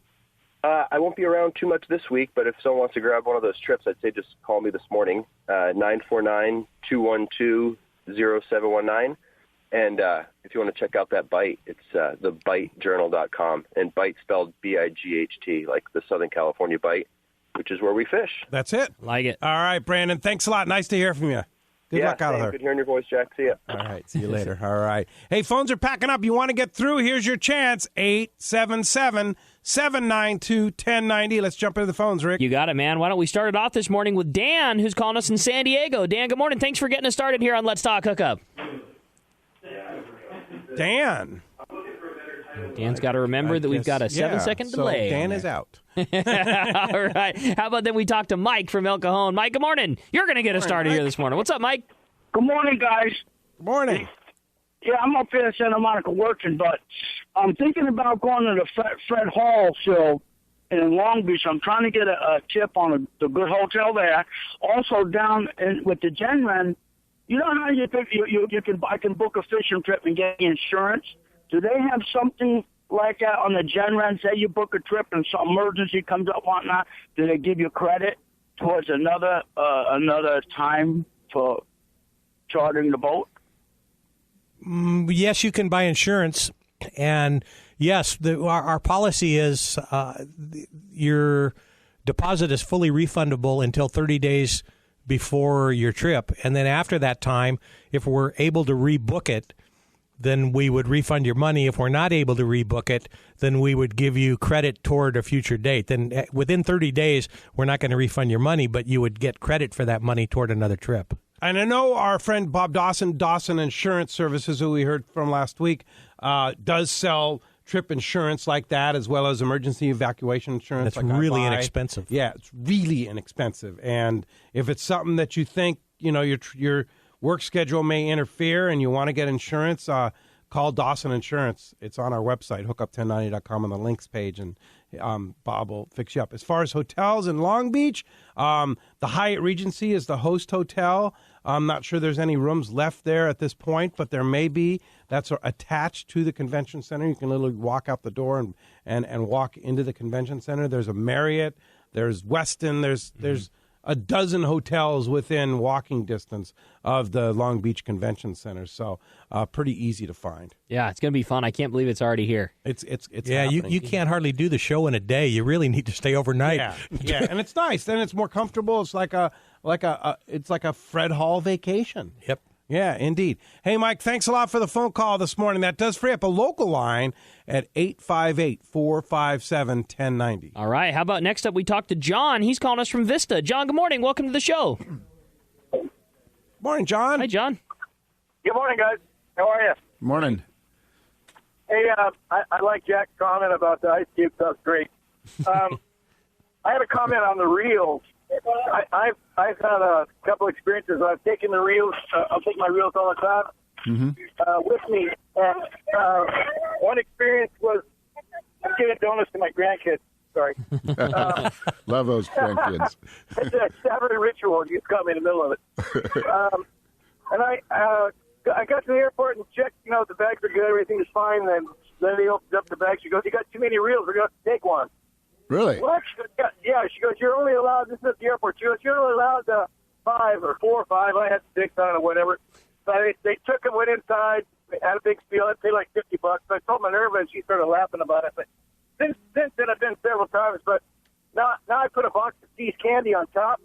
I won't be around too much this week, but if someone wants to grab one of those trips, I'd say just call me this morning, 949-212-0719. And if you want to check out that bite, it's thebitejournal.com, and bite spelled B-I-G-H-T, like the Southern California bite, which is where we fish. That's it. Like it. All right, Brandon. Thanks a lot. Nice to hear from you. Good luck out of there. Good hearing your voice, Jack. See ya. All right. See you later. All right. Hey, phones are packing up. You want to get through? Here's your chance. 877-792-1090. Let's jump into the phones, Rick. You got it, man. Why don't we start it off this morning with Dan, who's calling us in San Diego. Dan, good morning. Thanks for getting us started here on Let's Talk Hookup. Dan. Dan's got to remember that we've got a 7-second delay. So Dan is out. All right. How about then we talk to Mike from El Cajon. Mike, good morning. You're going to get us started here this morning. What's up, Mike? Good morning, guys. Good morning. Yeah, I'm up here in Santa Monica working, but I'm thinking about going to the Fred Hall show in Long Beach. I'm trying to get a tip on the good hotel there. Also down with the Gen Wren, you know how I can book a fishing trip and get insurance? Do they have something like that on the Gen Wren? Say you book a trip and some emergency comes up, whatnot. Do they give you credit towards another time for chartering the boat? Yes, you can buy insurance, and yes, our policy is your deposit is fully refundable until 30 days before your trip, and then after that time, if we're able to rebook it, then we would refund your money. If we're not able to rebook it, then we would give you credit toward a future date. Then within 30 days, we're not going to refund your money, but you would get credit for that money toward another trip. And I know our friend Bob Dawson Insurance Services, who we heard from last week, does sell trip insurance like that, as well as emergency evacuation insurance. That's really inexpensive. Yeah, it's really inexpensive. And if it's something that you think, you're work schedule may interfere and you want to get insurance, call Dawson Insurance. It's on our website, hookup1090.com on the links page, and Bob will fix you up. As far as hotels in Long Beach, the Hyatt Regency is the host hotel. I'm not sure there's any rooms left there at this point, but there may be. That's attached to the convention center. You can literally walk out the door and walk into the convention center. There's a Marriott. There's Westin. There's a dozen hotels within walking distance of the Long Beach Convention Center, so pretty easy to find. Yeah, it's going to be fun. I can't believe it's already here. It's yeah. You can't hardly do the show in a day. You really need to stay overnight. Yeah, and it's nice. Then it's more comfortable. It's like a Fred Hall vacation. Yep. Yeah, indeed. Hey, Mike, thanks a lot for the phone call this morning. That does free up a local line at 858-457-1090. All right. How about next up we talk to John. He's calling us from Vista. John, good morning. Welcome to the show. Morning, John. Hi, John. Good morning, guys. How are you? Morning. Hey, I like Jack's comment about the ice cube. That's great. I had a comment on the reels. I've had a couple experiences. I've taken the reels. I'll take my reels all the time with me. And one experience was I'm giving donuts to my grandkids. Sorry. Love those grandkids. It's a Saturday ritual. You just got me in the middle of it. And I got to the airport and checked. The bags are good. Everything is fine. Then he opens up the bag. She goes, "You got too many reels. We're going to have to take one." Really? What? She goes, yeah. She goes, "You're only allowed," this is at the airport, she goes, "You're only allowed 5 or 4 or 5. I had 6, I don't know, whatever. So they took them, went inside, had a big spiel. I'd pay like $50. So I told Minerva, and she started laughing about it. But since then, I've been several times. But now I put a box of See's candy on top,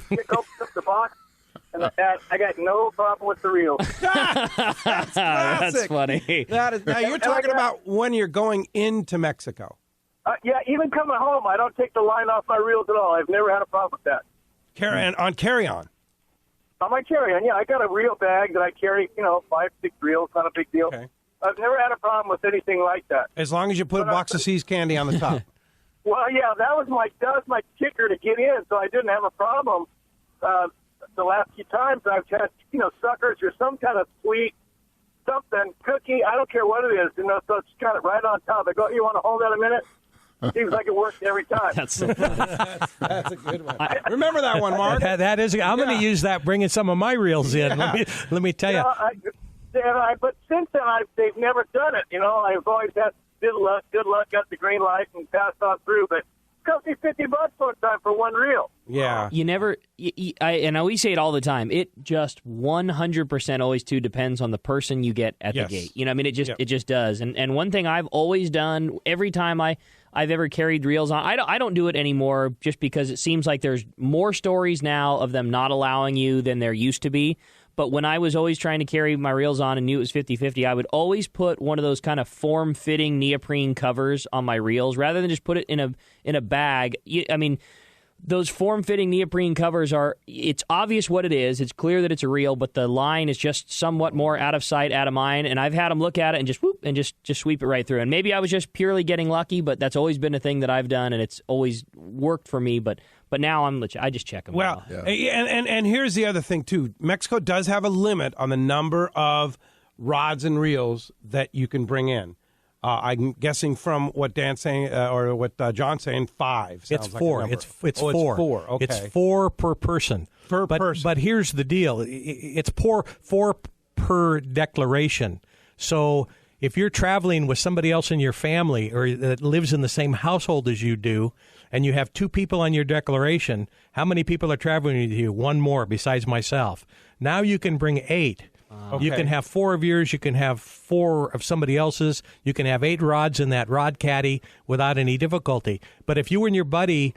pick up the box, and I got no problem with the reels. That's funny. Now you're talking about when you're going into Mexico. Yeah, even coming home, I don't take the line off my reels at all. I've never had a problem with that. On carry-on? On my carry-on, yeah. I got a reel bag that I carry, 5, 6 reels, not a big deal. Okay. I've never had a problem with anything like that. As long as you put a box of See's candy on the top. Well, yeah, that was my kicker to get in, so I didn't have a problem. The last few times I've had, suckers or some kind of sweet something, cookie, I don't care what it is, so it's kind of right on top. I go, "You want to hold that a minute?" Seems like it works every time. That's a good one. Remember that one, Mark. That is. I'm going to use that, bringing some of my reels in. Yeah. Let me tell you. But since then, they've never done it. I've always had good luck, got the green light, and passed on through. But it cost me $50 one time for one reel. Yeah. You never. And we say it all the time. It just 100% always too depends on the person you get at the gate. It just does. And one thing I've always done every time I've ever carried reels on. I don't do it anymore just because it seems like there's more stories now of them not allowing you than there used to be. But when I was always trying to carry my reels on and knew it was 50-50, I would always put one of those kind of form-fitting neoprene covers on my reels rather than just put it in a bag. Those form-fitting neoprene covers it's obvious what it is. It's clear that it's a reel, but the line is just somewhat more out of sight, out of mind. And I've had them look at it and just whoop and just sweep it right through. And maybe I was just purely getting lucky, but that's always been a thing that I've done, and it's always worked for me. But now I just check them. Well, and here's the other thing too. Mexico does have a limit on the number of rods and reels that you can bring in. I'm guessing from what Dan's saying or what John's saying, 5. It's 4. It's 4. It's 4. Okay. It's 4 per person. But here's the deal. It's 4 per declaration. So if you're traveling with somebody else in your family or that lives in the same household as you do, and you have 2 people on your declaration, how many people are traveling with you? 1 more besides myself. Now you can bring 8. Okay. You can have 4 of yours. You can have 4 of somebody else's. You can have 8 rods in that rod caddy without any difficulty. But if you and your buddy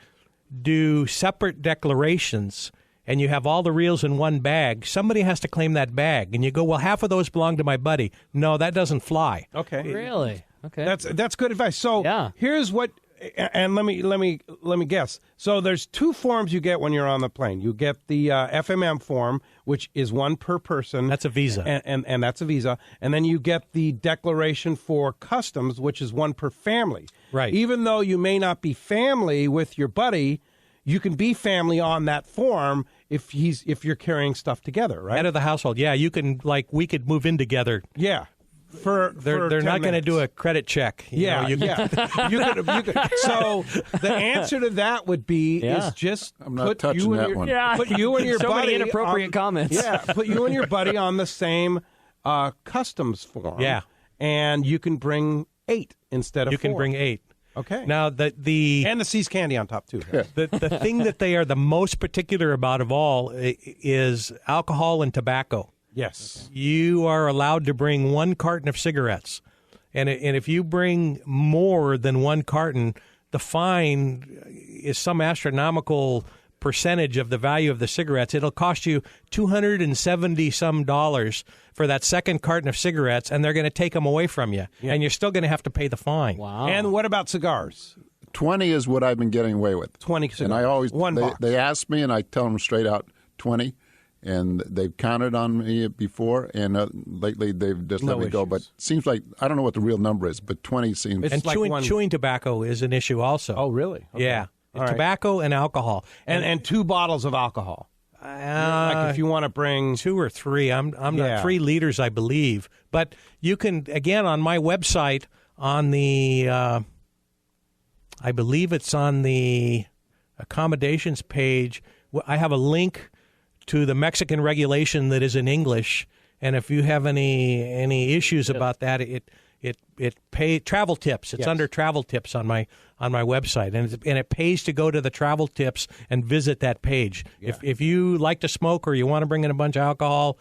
do separate declarations and you have all the reels in one bag, somebody has to claim that bag. And you go, well, half of those belong to my buddy. No, that doesn't fly. Okay. Really? Okay. That's good advice. So here's what. And let me guess. So there's 2 forms you get when you're on the plane. You get the FMM form, which is 1 per person. That's a visa. And that's a visa. And then you get the declaration for customs, which is 1 per family. Right. Even though you may not be family with your buddy, you can be family on that form if you're carrying stuff together, right? Head of the household. Yeah, you can we could move in together. Yeah. They're not going to do a credit check. Yeah. You could. So the answer to that would be is just I'm not touching that one. Put you and your so buddy many inappropriate comments. Yeah, put you and your buddy on the same customs form. Yeah, and you can bring 8 instead of 4. You can bring 8. Okay. Now and the See's candy on top too. The thing that they are the most particular about of all is alcohol and tobacco. Yes. You are allowed to bring 1 carton of cigarettes. And if you bring more than 1 carton, the fine is some astronomical percentage of the value of the cigarettes. It'll cost you $270 for that second carton of cigarettes, and they're going to take them away from you. Yeah. And you're still going to have to pay the fine. Wow. And what about cigars? 20 is what I've been getting away with. 20 cigars. And I always, box. They ask me, and I tell them straight out 20. And they've counted on me before, and lately they've just let me go. But it seems like, I don't know what the real number is, but 20 seems... And like chewing tobacco is an issue also. Oh, really? Okay. Yeah. Tobacco and alcohol. And 2 bottles of alcohol. Like if you want to bring 2 or 3, I'm not 3 liters, I believe. But you can, again, on my website, on the, I believe it's on the accommodations page, I have a link to the Mexican regulation that is in English, and if you have any issues about that, it pay travel tips. It's under travel tips on my website, and it pays to go to the travel tips and visit that page. Yeah. If you like to smoke or you want to bring in a bunch of alcohol,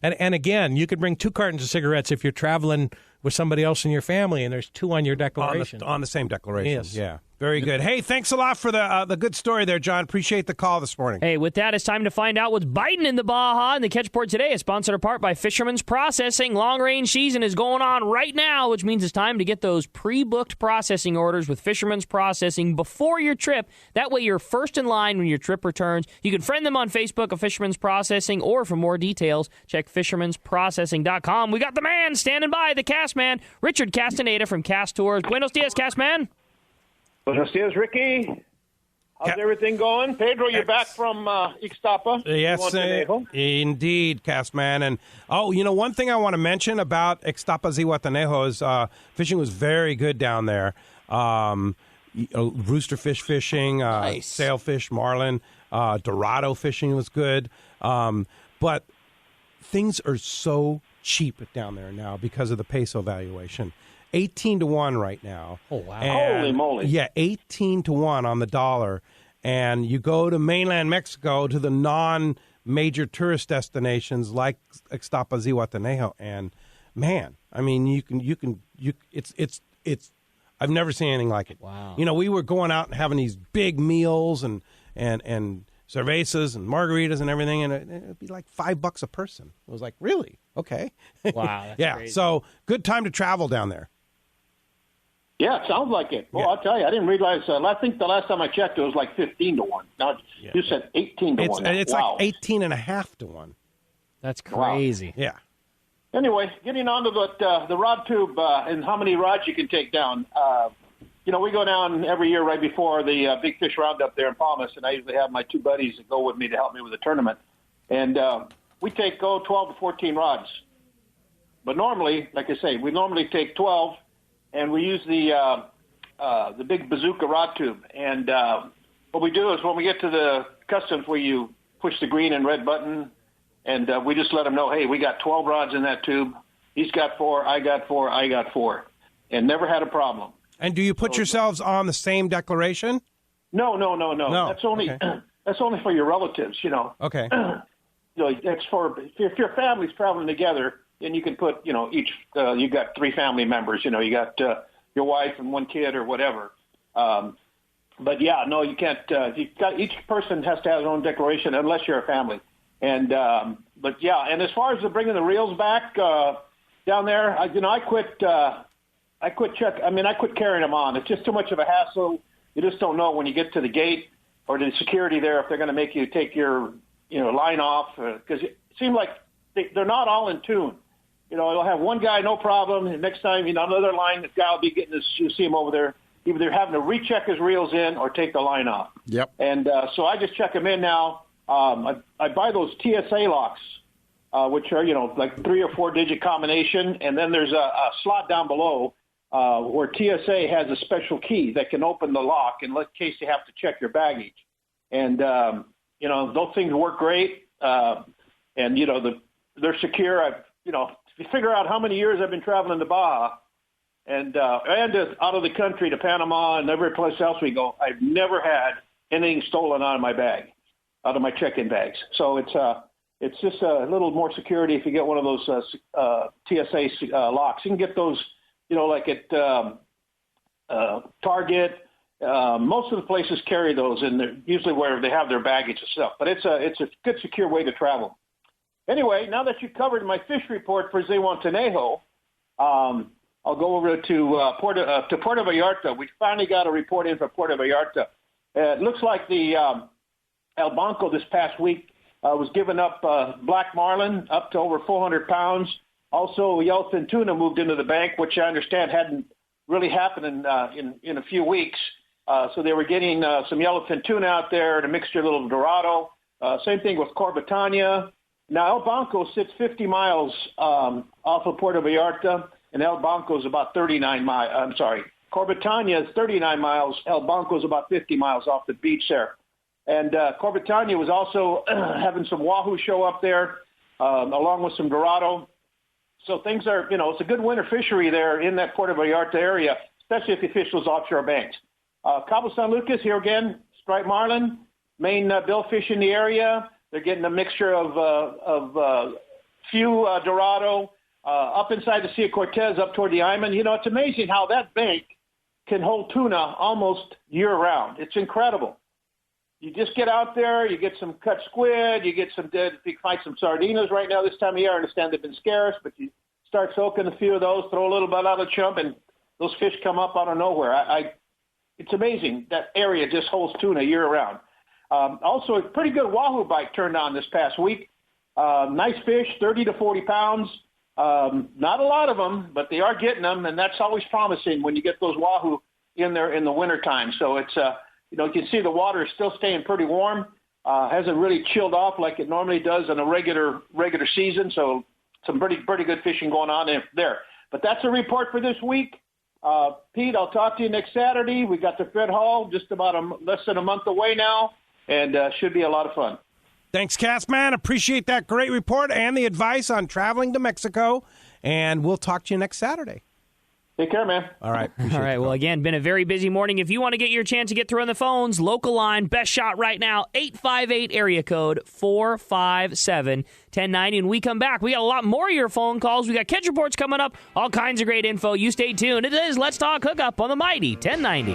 and again, you could bring 2 cartons of cigarettes if you're traveling with somebody else in your family, and there's 2 on your declaration. On the same declaration. Yes. Yeah. Very good. Hey, thanks a lot for the good story there, John. Appreciate the call this morning. Hey, with that, it's time to find out what's biting in the Baja. And the Catch Report today is sponsored in part by Fisherman's Processing. Long-range season is going on right now, which means it's time to get those pre-booked processing orders with Fisherman's Processing before your trip. That way you're first in line when your trip returns. You can friend them on Facebook at Fisherman's Processing, or for more details, check fishermansprocessing.com. We got the man standing by, the cast man, Richard Castaneda from Cast Tours. Buenos dias, cast man. Buenos dias, Ricky. How's everything going? Pedro, you're back from Ixtapa. Yes, indeed, Castman. And, one thing I want to mention about Ixtapa Zihuatanejo is fishing was very good down there. Roosterfish fishing, nice. sailfish, marlin, dorado fishing was good. But things are so cheap down there now because of the peso valuation. 18-1 right now. Oh, wow. And, holy moly. Yeah, 18-1 on the dollar. And you go to mainland Mexico, to the non-major tourist destinations like Ixtapa, Zihuatanejo, and man, I mean, it's I've never seen anything like it. Wow. We were going out and having these big meals and cervezas and margaritas and everything, and it'd be like $5 a person. It was like, really? Okay. Wow. That's yeah. crazy. So good time to travel down there. Yeah, it sounds like it. Well, I'll tell you, I didn't realize. I think the last time I checked, it was like 15-1. Now you said 18-1. It's wow. like 18.5-1. That's crazy. Wow. Yeah. Anyway, getting on to the rod tube and how many rods you can take down. We go down every year right before the Big Fish Roundup there in Palmas, and I usually have my 2 buddies that go with me to help me with the tournament. And we take 12 to 14 rods. But normally, like I say, we normally take 12, and we use the big bazooka rod tube. And what we do is when we get to the customs where you push the green and red button, and we just let them know, hey, we got 12 rods in that tube. He's got 4, I got 4, I got 4. And never had a problem. And do you put yourselves on the same declaration? No. That's only that's only for your relatives, Okay. That's for if your family's traveling together, then you can put, each you got 3 family members. You got your wife and 1 kid or whatever. But yeah, no, you can't. Each person has to have their own declaration unless you're a family. And but yeah, and as far as bringing the reels back down there, I quit. I quit carrying them on. It's just too much of a hassle. You just don't know when you get to the gate or to the security there if they're going to make you take your line off, because it seems like they're not all in tune. It'll have one guy, no problem, and next time, another line, the guy will be getting this, you'll see him over there, either having to recheck his reels in or take the line off. Yep. And so I just check them in now. I buy those TSA locks, which are, like 3 or 4 digit combination. And then there's a slot down below where TSA has a special key that can open the lock in case you have to check your baggage. And, those things work great. And, they're secure. If you figure out how many years I've been traveling to Baja and out of the country to Panama and every place else we go, I've never had anything stolen out of my bag, out of my check-in bags. So it's just a little more security if you get one of those TSA locks. You can get those, like at Target. Most of the places carry those, and they're usually where they have their baggage and stuff. But it's a good, secure way to travel. Anyway, now that you covered my fish report for Zihuatanejo, I'll go over to Puerto Vallarta. We finally got a report in for Puerto Vallarta. It looks like the El Banco this past week was giving up black marlin up to over 400 pounds. Also, yellowfin tuna moved into the bank, which I understand hadn't really happened in a few weeks. So they were getting some yellowfin tuna out there and a mixture of little Dorado. Same thing with Corbetania. Now, El Banco sits 50 miles off of Puerto Vallarta, and El Banco is about 39 miles. I'm sorry. Corbetania is 39 miles. El Banco is about 50 miles off the beach there. And Corbetania was also having some wahoo show up there, along with some Dorado. So things are, it's a good winter fishery there in that Puerto Vallarta area, especially if you fish those offshore banks. Cabo San Lucas, here again, striped marlin, main billfish in the area. They're getting a mixture of few Dorado up inside the Sea of Cortez, up toward the Iman. It's amazing how that bank can hold tuna almost year-round. It's incredible. You just get out there, you get some cut squid, you get some dead, you find some sardinas right now this time of year. I understand they've been scarce, but you start soaking a few of those, throw a little bit out of the chump, and those fish come up out of nowhere. It's amazing that area just holds tuna year-round. Also, a pretty good wahoo bite turned on this past week. Nice fish, 30 to 40 pounds. Not a lot of them, but they are getting them, and that's always promising when you get those wahoo in there in the wintertime. So it's, you can see the water is still staying pretty warm. Hasn't really chilled off like it normally does in a regular season. So some pretty good fishing going on there. But that's a report for this week. Pete, I'll talk to you next Saturday. We got the Fred Hall just about less than a month away now, and should be a lot of fun. Thanks, Castman. Appreciate that great report and the advice on traveling to Mexico. And we'll talk to you next Saturday. Take care, man. All right. All right. Well, again, been a very busy morning. If you want to get your chance to get through on the phones, local line, best shot right now, 858 area code 457-1090. And we come back. We got a lot more of your phone calls. We got catch reports coming up. All kinds of great info. You stay tuned. It is Let's Talk Hookup on the Mighty 1090.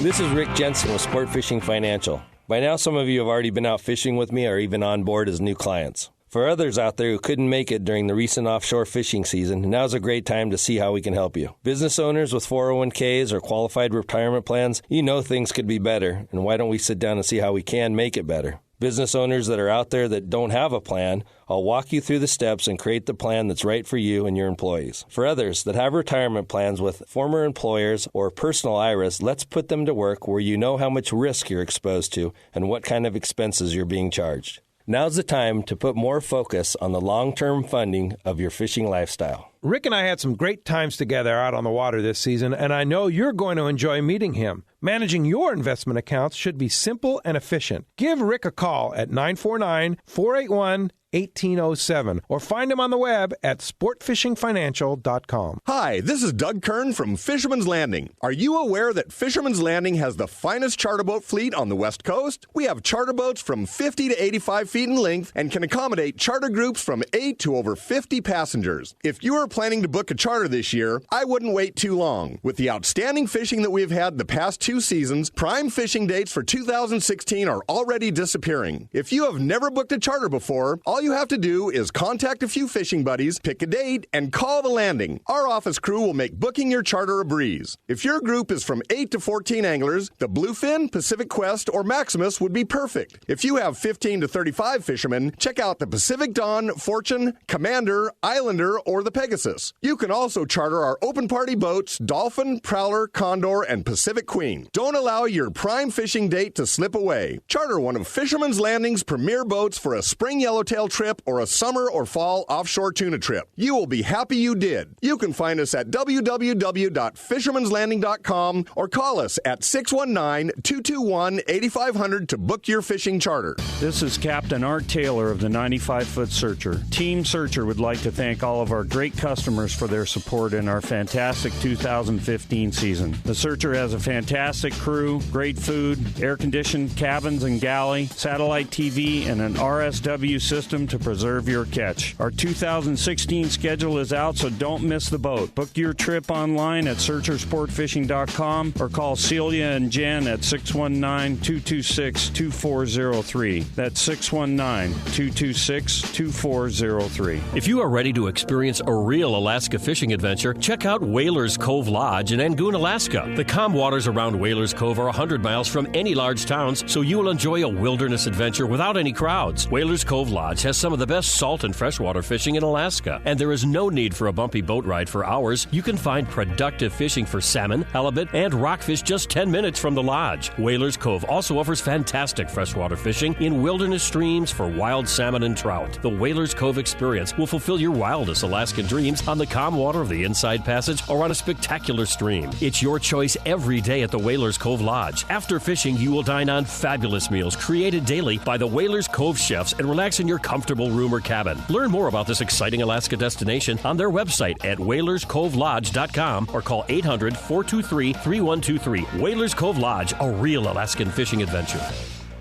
This is Rick Jensen with Sportfishing Financial. By now, some of you have already been out fishing with me or even on board as new clients. For others out there who couldn't make it during the recent offshore fishing season, now's a great time to see how we can help you. Business owners with 401ks or qualified retirement plans, you know things could be better, and why don't we sit down and see how we can make it better? Business owners that are out there that don't have a plan, I'll walk you through the steps and create the plan that's right for you and your employees. For others that have retirement plans with former employers or personal IRAs, let's put them to work where you know how much risk you're exposed to and what kind of expenses you're being charged. Now's the time to put more focus on the long-term funding of your fishing lifestyle. Rick and I had some great times together out on the water this season, and I know you're going to enjoy meeting him. Managing your investment accounts should be simple and efficient. Give Rick a call at 949-481-1807 or find him on the web at sportfishingfinancial.com. Hi, this is Doug Kern from Fisherman's Landing. Are you aware that Fisherman's Landing has the finest charter boat fleet on the West Coast? We have charter boats from 50 to 85 feet in length and can accommodate charter groups from 8 to over 50 passengers. If you are planning to book a charter this year, I wouldn't wait too long. With the outstanding fishing that we've had the past 2 2 seasons, prime fishing dates for 2016 are already disappearing. If you have never booked a charter before, all you have to do is contact a few fishing buddies, pick a date, and call the landing. Our office crew will make booking your charter a breeze. If your group is from 8 to 14 anglers, the Bluefin, Pacific Quest, or Maximus would be perfect. If you have 15 to 35 fishermen, check out the Pacific Dawn, Fortune, Commander, Islander, or the Pegasus. You can also charter our open party boats, Dolphin, Prowler, Condor, and Pacific Queen. Don't allow your prime fishing date to slip away. Charter one of Fisherman's Landing's premier boats for a spring yellowtail trip or a summer or fall offshore tuna trip. You will be happy you did. You can find us at www.fishermanslanding.com or call us at 619-221-8500 to book your fishing charter. This is Captain Art Taylor of the 95-Foot Searcher. Team Searcher would like to thank all of our great customers for their support in our fantastic 2015 season. The Searcher has a fantastic crew, great food, air-conditioned cabins and galley, satellite TV, and an RSW system to preserve your catch. Our 2016 schedule is out, so don't miss the boat. Book your trip online at searchersportfishing.com or call Celia and Jen at 619-226-2403. That's 619-226-2403. If you are ready to experience a real Alaska fishing adventure, check out Whalers Cove Lodge in Angoon, Alaska. The calm waters around Whalers Cove are 100 miles from any large towns, so you will enjoy a wilderness adventure without any crowds. Whalers Cove Lodge has some of the best salt and freshwater fishing in Alaska, and there is no need for a bumpy boat ride for hours. You can find productive fishing for salmon, halibut, and rockfish just 10 minutes from the lodge. Whalers Cove also offers fantastic freshwater fishing in wilderness streams for wild salmon and trout. The Whalers Cove experience will fulfill your wildest Alaskan dreams on the calm water of the Inside Passage or on a spectacular stream. It's your choice every day at the Whalers Cove Lodge. After fishing, you will dine on fabulous meals created daily by the Whalers Cove chefs and relax in your comfortable room or cabin. Learn more about this exciting Alaska destination on their website at whalerscovelodge.com or call 800-423-3123. Whalers Cove Lodge, a real Alaskan fishing adventure.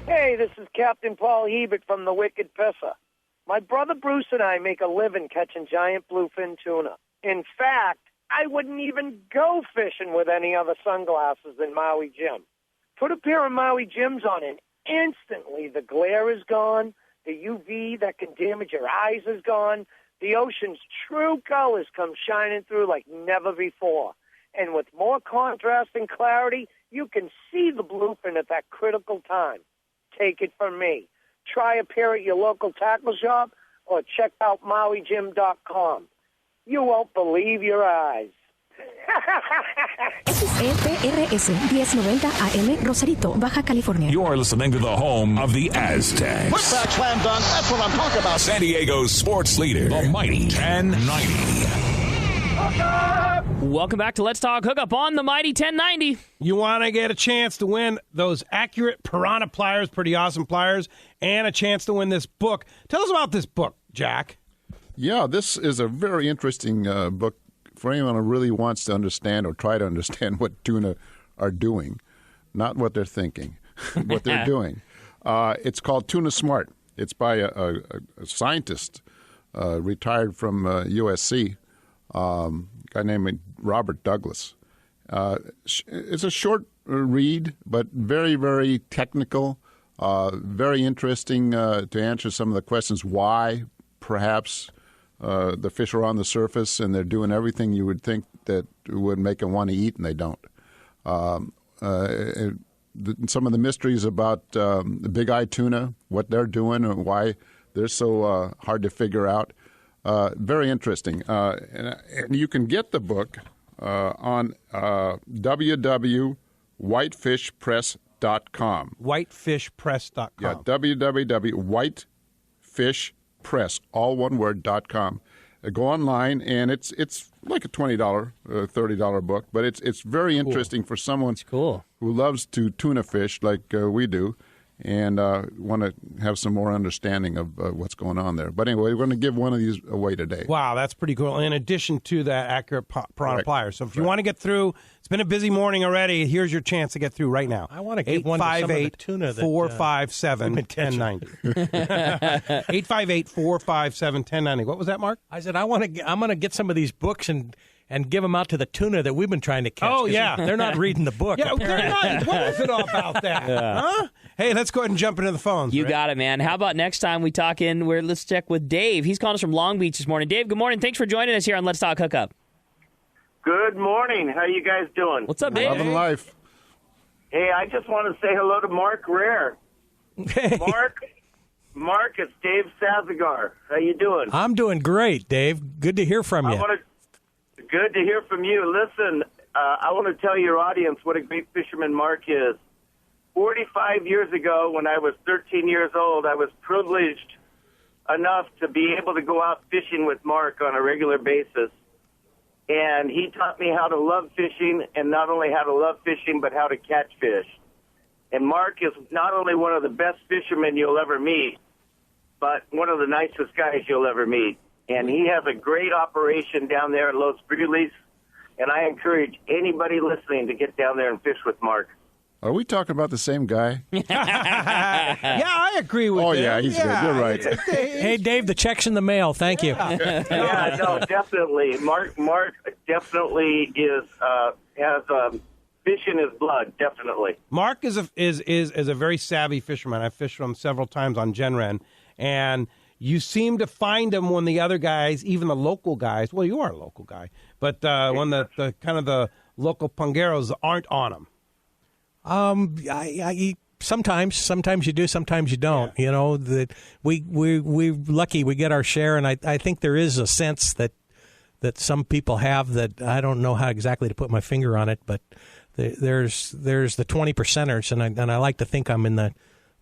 Hey, this is Captain Paul Hebert from the Wicked Pisser. My brother Bruce and I make a living catching giant bluefin tuna. In fact, I wouldn't even go fishing with any other sunglasses than Maui Jim. Put a pair of Maui Jims on and instantly the glare is gone, the UV that can damage your eyes is gone, the ocean's true colors come shining through like never before. And with more contrast and clarity, you can see the bluefin at that critical time. Take it from me. Try a pair at your local tackle shop or check out MauiJim.com. You won't believe your eyes. EPRS 1090 AM, Rosarito, Baja California. You are listening to the home of the Aztecs. Put back slam dunk, that's what I'm talking about. San Diego's sports leader, the mighty 1090. Welcome back to Let's Talk Hookup on the mighty 1090. You want to get a chance to win those accurate piranha pliers, pretty awesome pliers, and a chance to win this book. Tell us about this book, Jack. Yeah, this is a very interesting book for anyone who really wants to understand or try to understand what tuna are doing, not what they're thinking, what they're doing. It's called Tuna Smart. It's by a scientist retired from USC, a guy named Robert Douglas. It's a short read, but very, very technical, very interesting to answer some of the questions why perhaps the fish are on the surface and they're doing everything you would think that would make them want to eat, and they don't. Some of the mysteries about the big-eye tuna, what they're doing and why they're so hard to figure out. Very interesting. And you can get the book on www.whitefishpress.com. Whitefishpress.com. Yeah, www.whitefishpress, all one word, .com. Go online, and it's like a $20, $30 book, but it's very interesting for someone who loves to tuna fish like we do, and want to have some more understanding of what's going on there. But anyway, we're going to give one of these away today. Wow, that's pretty cool. In addition to that accurate piranha pliers. So if you want to get through, it's been a busy morning already. Here's your chance to get through right now. I want to give one to some of the tuna that 858-457-1090. 858-457-1090. What was that, Mark? I said I'm going to get some of these books and and give them out to the tuna that we've been trying to catch. Oh, yeah. They're not reading the book. Yeah, they're not. What is it all about that? Yeah. Huh? Hey, let's go ahead and jump into the phones. You got it, man. How about next time we talk let's check with Dave. He's calling us from Long Beach this morning. Dave, good morning. Thanks for joining us here on Let's Talk Hookup. Good morning. How you guys doing? What's up, Dave? Loving life. Hey, I just want to say hello to Mark Rayor. Hey. Mark, it's Dave Sazagar. How you doing? I'm doing great, Dave. Good to hear from you. Good to hear from you. Listen, I want to tell your audience what a great fisherman Mark is. 45 years ago, when I was 13 years old, I was privileged enough to be able to go out fishing with Mark on a regular basis. And he taught me how to love fishing, and not only how to love fishing, but how to catch fish. And Mark is not only one of the best fishermen you'll ever meet, but one of the nicest guys you'll ever meet. And he has a great operation down there at Los Brules, and I encourage anybody listening to get down there and fish with Mark. Are we talking about the same guy? Yeah, I agree with you. Oh, him. yeah, he's good. You're right. Hey, Dave, the check's in the mail. Thank you. Yeah, no, definitely. Mark definitely has fish in his blood, definitely. Mark is a very savvy fisherman. I've fished with him several times on Wren, and you seem to find him when the other guys, even the local guys, well, you are a local guy, but when the kind of the local pungeros aren't on him. Sometimes you do, sometimes you don't. Yeah. You know, that we're lucky we get our share, and I think there is a sense that some people have that I don't know how exactly to put my finger on it, but there's the 20%ers, and I like to think I'm in the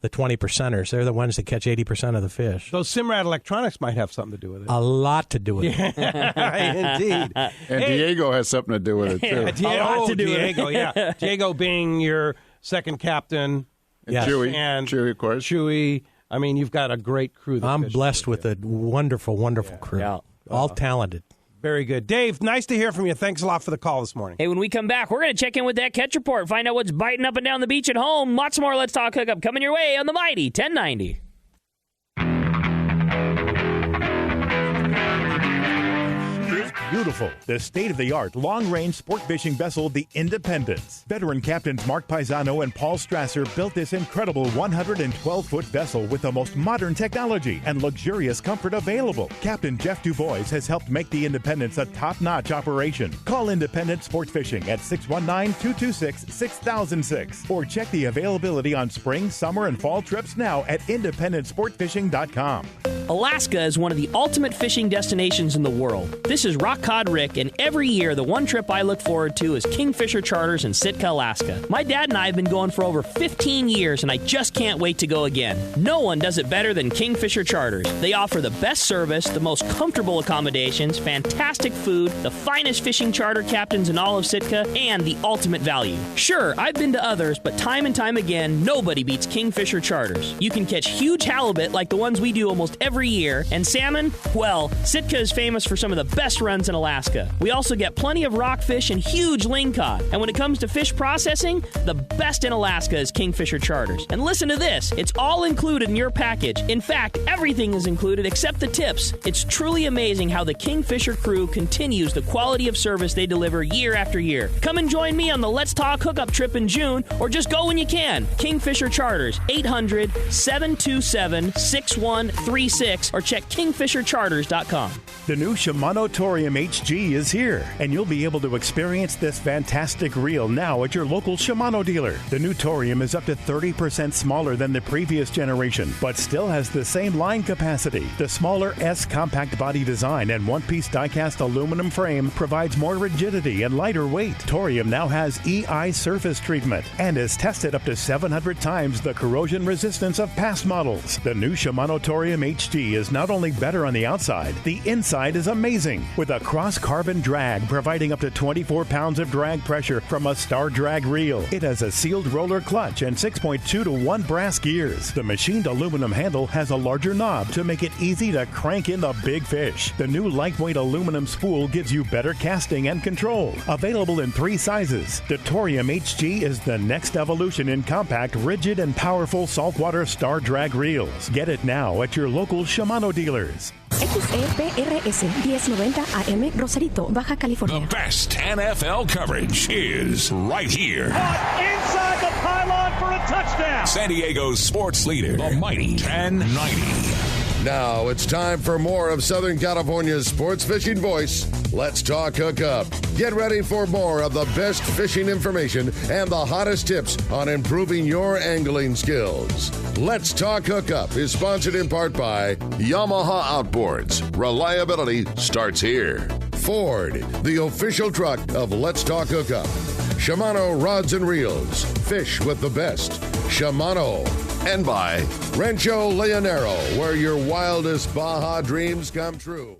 20%ers. They're the ones that catch 80% of the fish. Those Simrad electronics might have something to do with it. A lot to do with it. Indeed. And Diego has something to do with it, too. Diego, yeah. Diego being your second captain. And yes. Chewy, of course. Chewy. I mean, you've got a great crew. I'm blessed with a wonderful, wonderful crew. Yeah. All talented. Very good. Dave, nice to hear from you. Thanks a lot for the call this morning. Hey, when we come back, we're going to check in with that catch report, find out what's biting up and down the beach at home. Lots more Let's Talk Hookup coming your way on the Mighty 1090. Beautiful. The state-of-the-art long-range sport fishing vessel, the Independence. Veteran captains Mark Paisano and Paul Strasser built this incredible 112-foot vessel with the most modern technology and luxurious comfort available. Captain Jeff Dubois has helped make the Independence a top-notch operation. Call Independence Sport Fishing at 619-226-6006 or check the availability on spring, summer, and fall trips now at IndependenceSportFishing.com. Alaska is one of the ultimate fishing destinations in the world. This is Rock Cod Rick, and every year the one trip I look forward to is Kingfisher Charters in Sitka, Alaska. My dad and I have been going for over 15 years, and I just can't wait to go again. No one does it better than Kingfisher Charters. They offer the best service, the most comfortable accommodations, fantastic food, the finest fishing charter captains in all of Sitka, and the ultimate value. Sure, I've been to others, but time and time again, nobody beats Kingfisher Charters. You can catch huge halibut like the ones we do almost every year, and salmon, well, Sitka is famous for some of the best runs in Alaska. We also get plenty of rockfish and huge lingcod. And when it comes to fish processing, the best in Alaska is Kingfisher Charters. And listen to this, it's all included in your package. In fact, everything is included except the tips. It's truly amazing how the Kingfisher crew continues the quality of service they deliver year after year. Come and join me on the Let's Talk Hookup trip in June, or just go when you can. Kingfisher Charters, 800-727-6136, or check kingfishercharters.com. The new Shimano Torium HG is here, and you'll be able to experience this fantastic reel now at your local Shimano dealer. The new Torium is up to 30% smaller than the previous generation, but still has the same line capacity. The smaller S compact body design and one-piece die-cast aluminum frame provides more rigidity and lighter weight. Torium now has EI surface treatment and is tested up to 700 times the corrosion resistance of past models. The new Shimano Torium HG is not only better on the outside, the inside is amazing, with a cross-carbon drag providing up to 24 pounds of drag pressure from a Star Drag reel. It has a sealed roller clutch and 6.2-to-1 brass gears. The machined aluminum handle has a larger knob to make it easy to crank in the big fish. The new lightweight aluminum spool gives you better casting and control. Available in 3 sizes, the Torium HG is the next evolution in compact, rigid, and powerful saltwater Star Drag reels. Get it now at your local Shimano dealers. XEPRS 1090 AM, Rosarito, Baja California. The best NFL coverage is right here. Inside the pylon for a touchdown. San Diego's sports leader, the mighty 1090. Now it's time for more of Southern California's sports fishing voice. Let's talk hookup. Get ready for more of the best fishing information and the hottest tips on improving your angling skills. Let's Talk Hookup is sponsored in part by Yamaha Outboards. Reliability starts here. Ford, the official truck of Let's Talk Hookup. Shimano Rods and Reels. Fish with the best. Shimano. And by Rancho Leonero, where your wildest Baja dreams come true.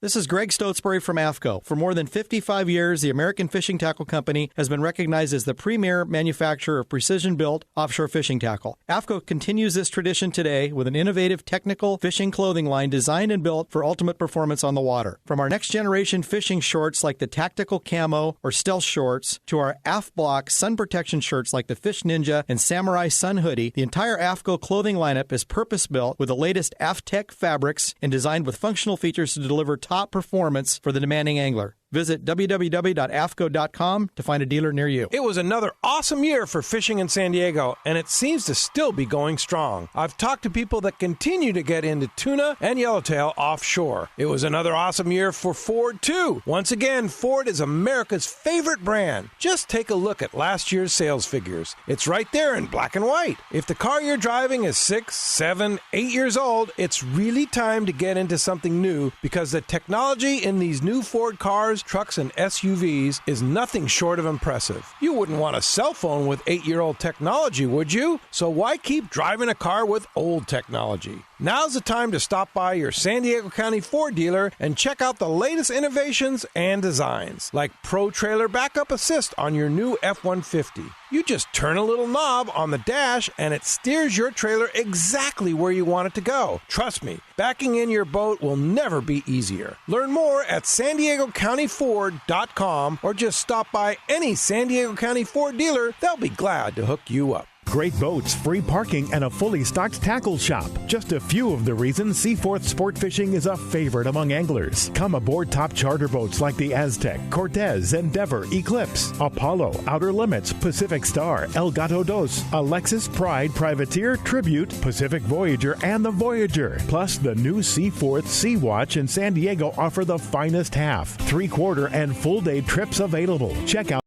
This is Greg Stotesbury from AFCO. For more than 55 years, the American Fishing Tackle Company has been recognized as the premier manufacturer of precision-built offshore fishing tackle. AFCO continues this tradition today with an innovative technical fishing clothing line designed and built for ultimate performance on the water. From our next-generation fishing shorts like the Tactical Camo or Stealth Shorts to our AF-Block sun protection shirts like the Fish Ninja and Samurai Sun Hoodie, the entire AFCO clothing lineup is purpose-built with the latest AFTech fabrics and designed with functional features to deliver top performance for the demanding angler. Visit www.afco.com to find a dealer near you. It was another awesome year for fishing in San Diego, and it seems to still be going strong. I've talked to people that continue to get into tuna and yellowtail offshore. It was another awesome year for Ford, too. Once again, Ford is America's favorite brand. Just take a look at last year's sales figures. It's right there in black and white. If the car you're driving is 6, 7, 8 years old, it's really time to get into something new because the technology in these new Ford cars, trucks, and SUVs is nothing short of impressive. You wouldn't want a cell phone with 8-year-old technology, would you? So why keep driving a car with old technology? Now's the time to stop by your San Diego County Ford dealer and check out the latest innovations and designs, like Pro Trailer Backup Assist on your new F-150. You just turn a little knob on the dash and it steers your trailer exactly where you want it to go. Trust me, backing in your boat will never be easier. Learn more at SanDiegoCountyFord.com or just stop by any San Diego County Ford dealer. They'll be glad to hook you up. Great boats, free parking, and a fully stocked tackle shop. Just a few of the reasons Seaforth Sport Fishing is a favorite among anglers. Come aboard top charter boats like the Aztec, Cortez, Endeavor, Eclipse, Apollo, Outer Limits, Pacific Star, El Gato Dos, Alexis, Pride, Privateer, Tribute, Pacific Voyager, and the Voyager. Plus, the new Seaforth Sea Watch in San Diego offer the finest half, 3/4, and full-day trips available. Check out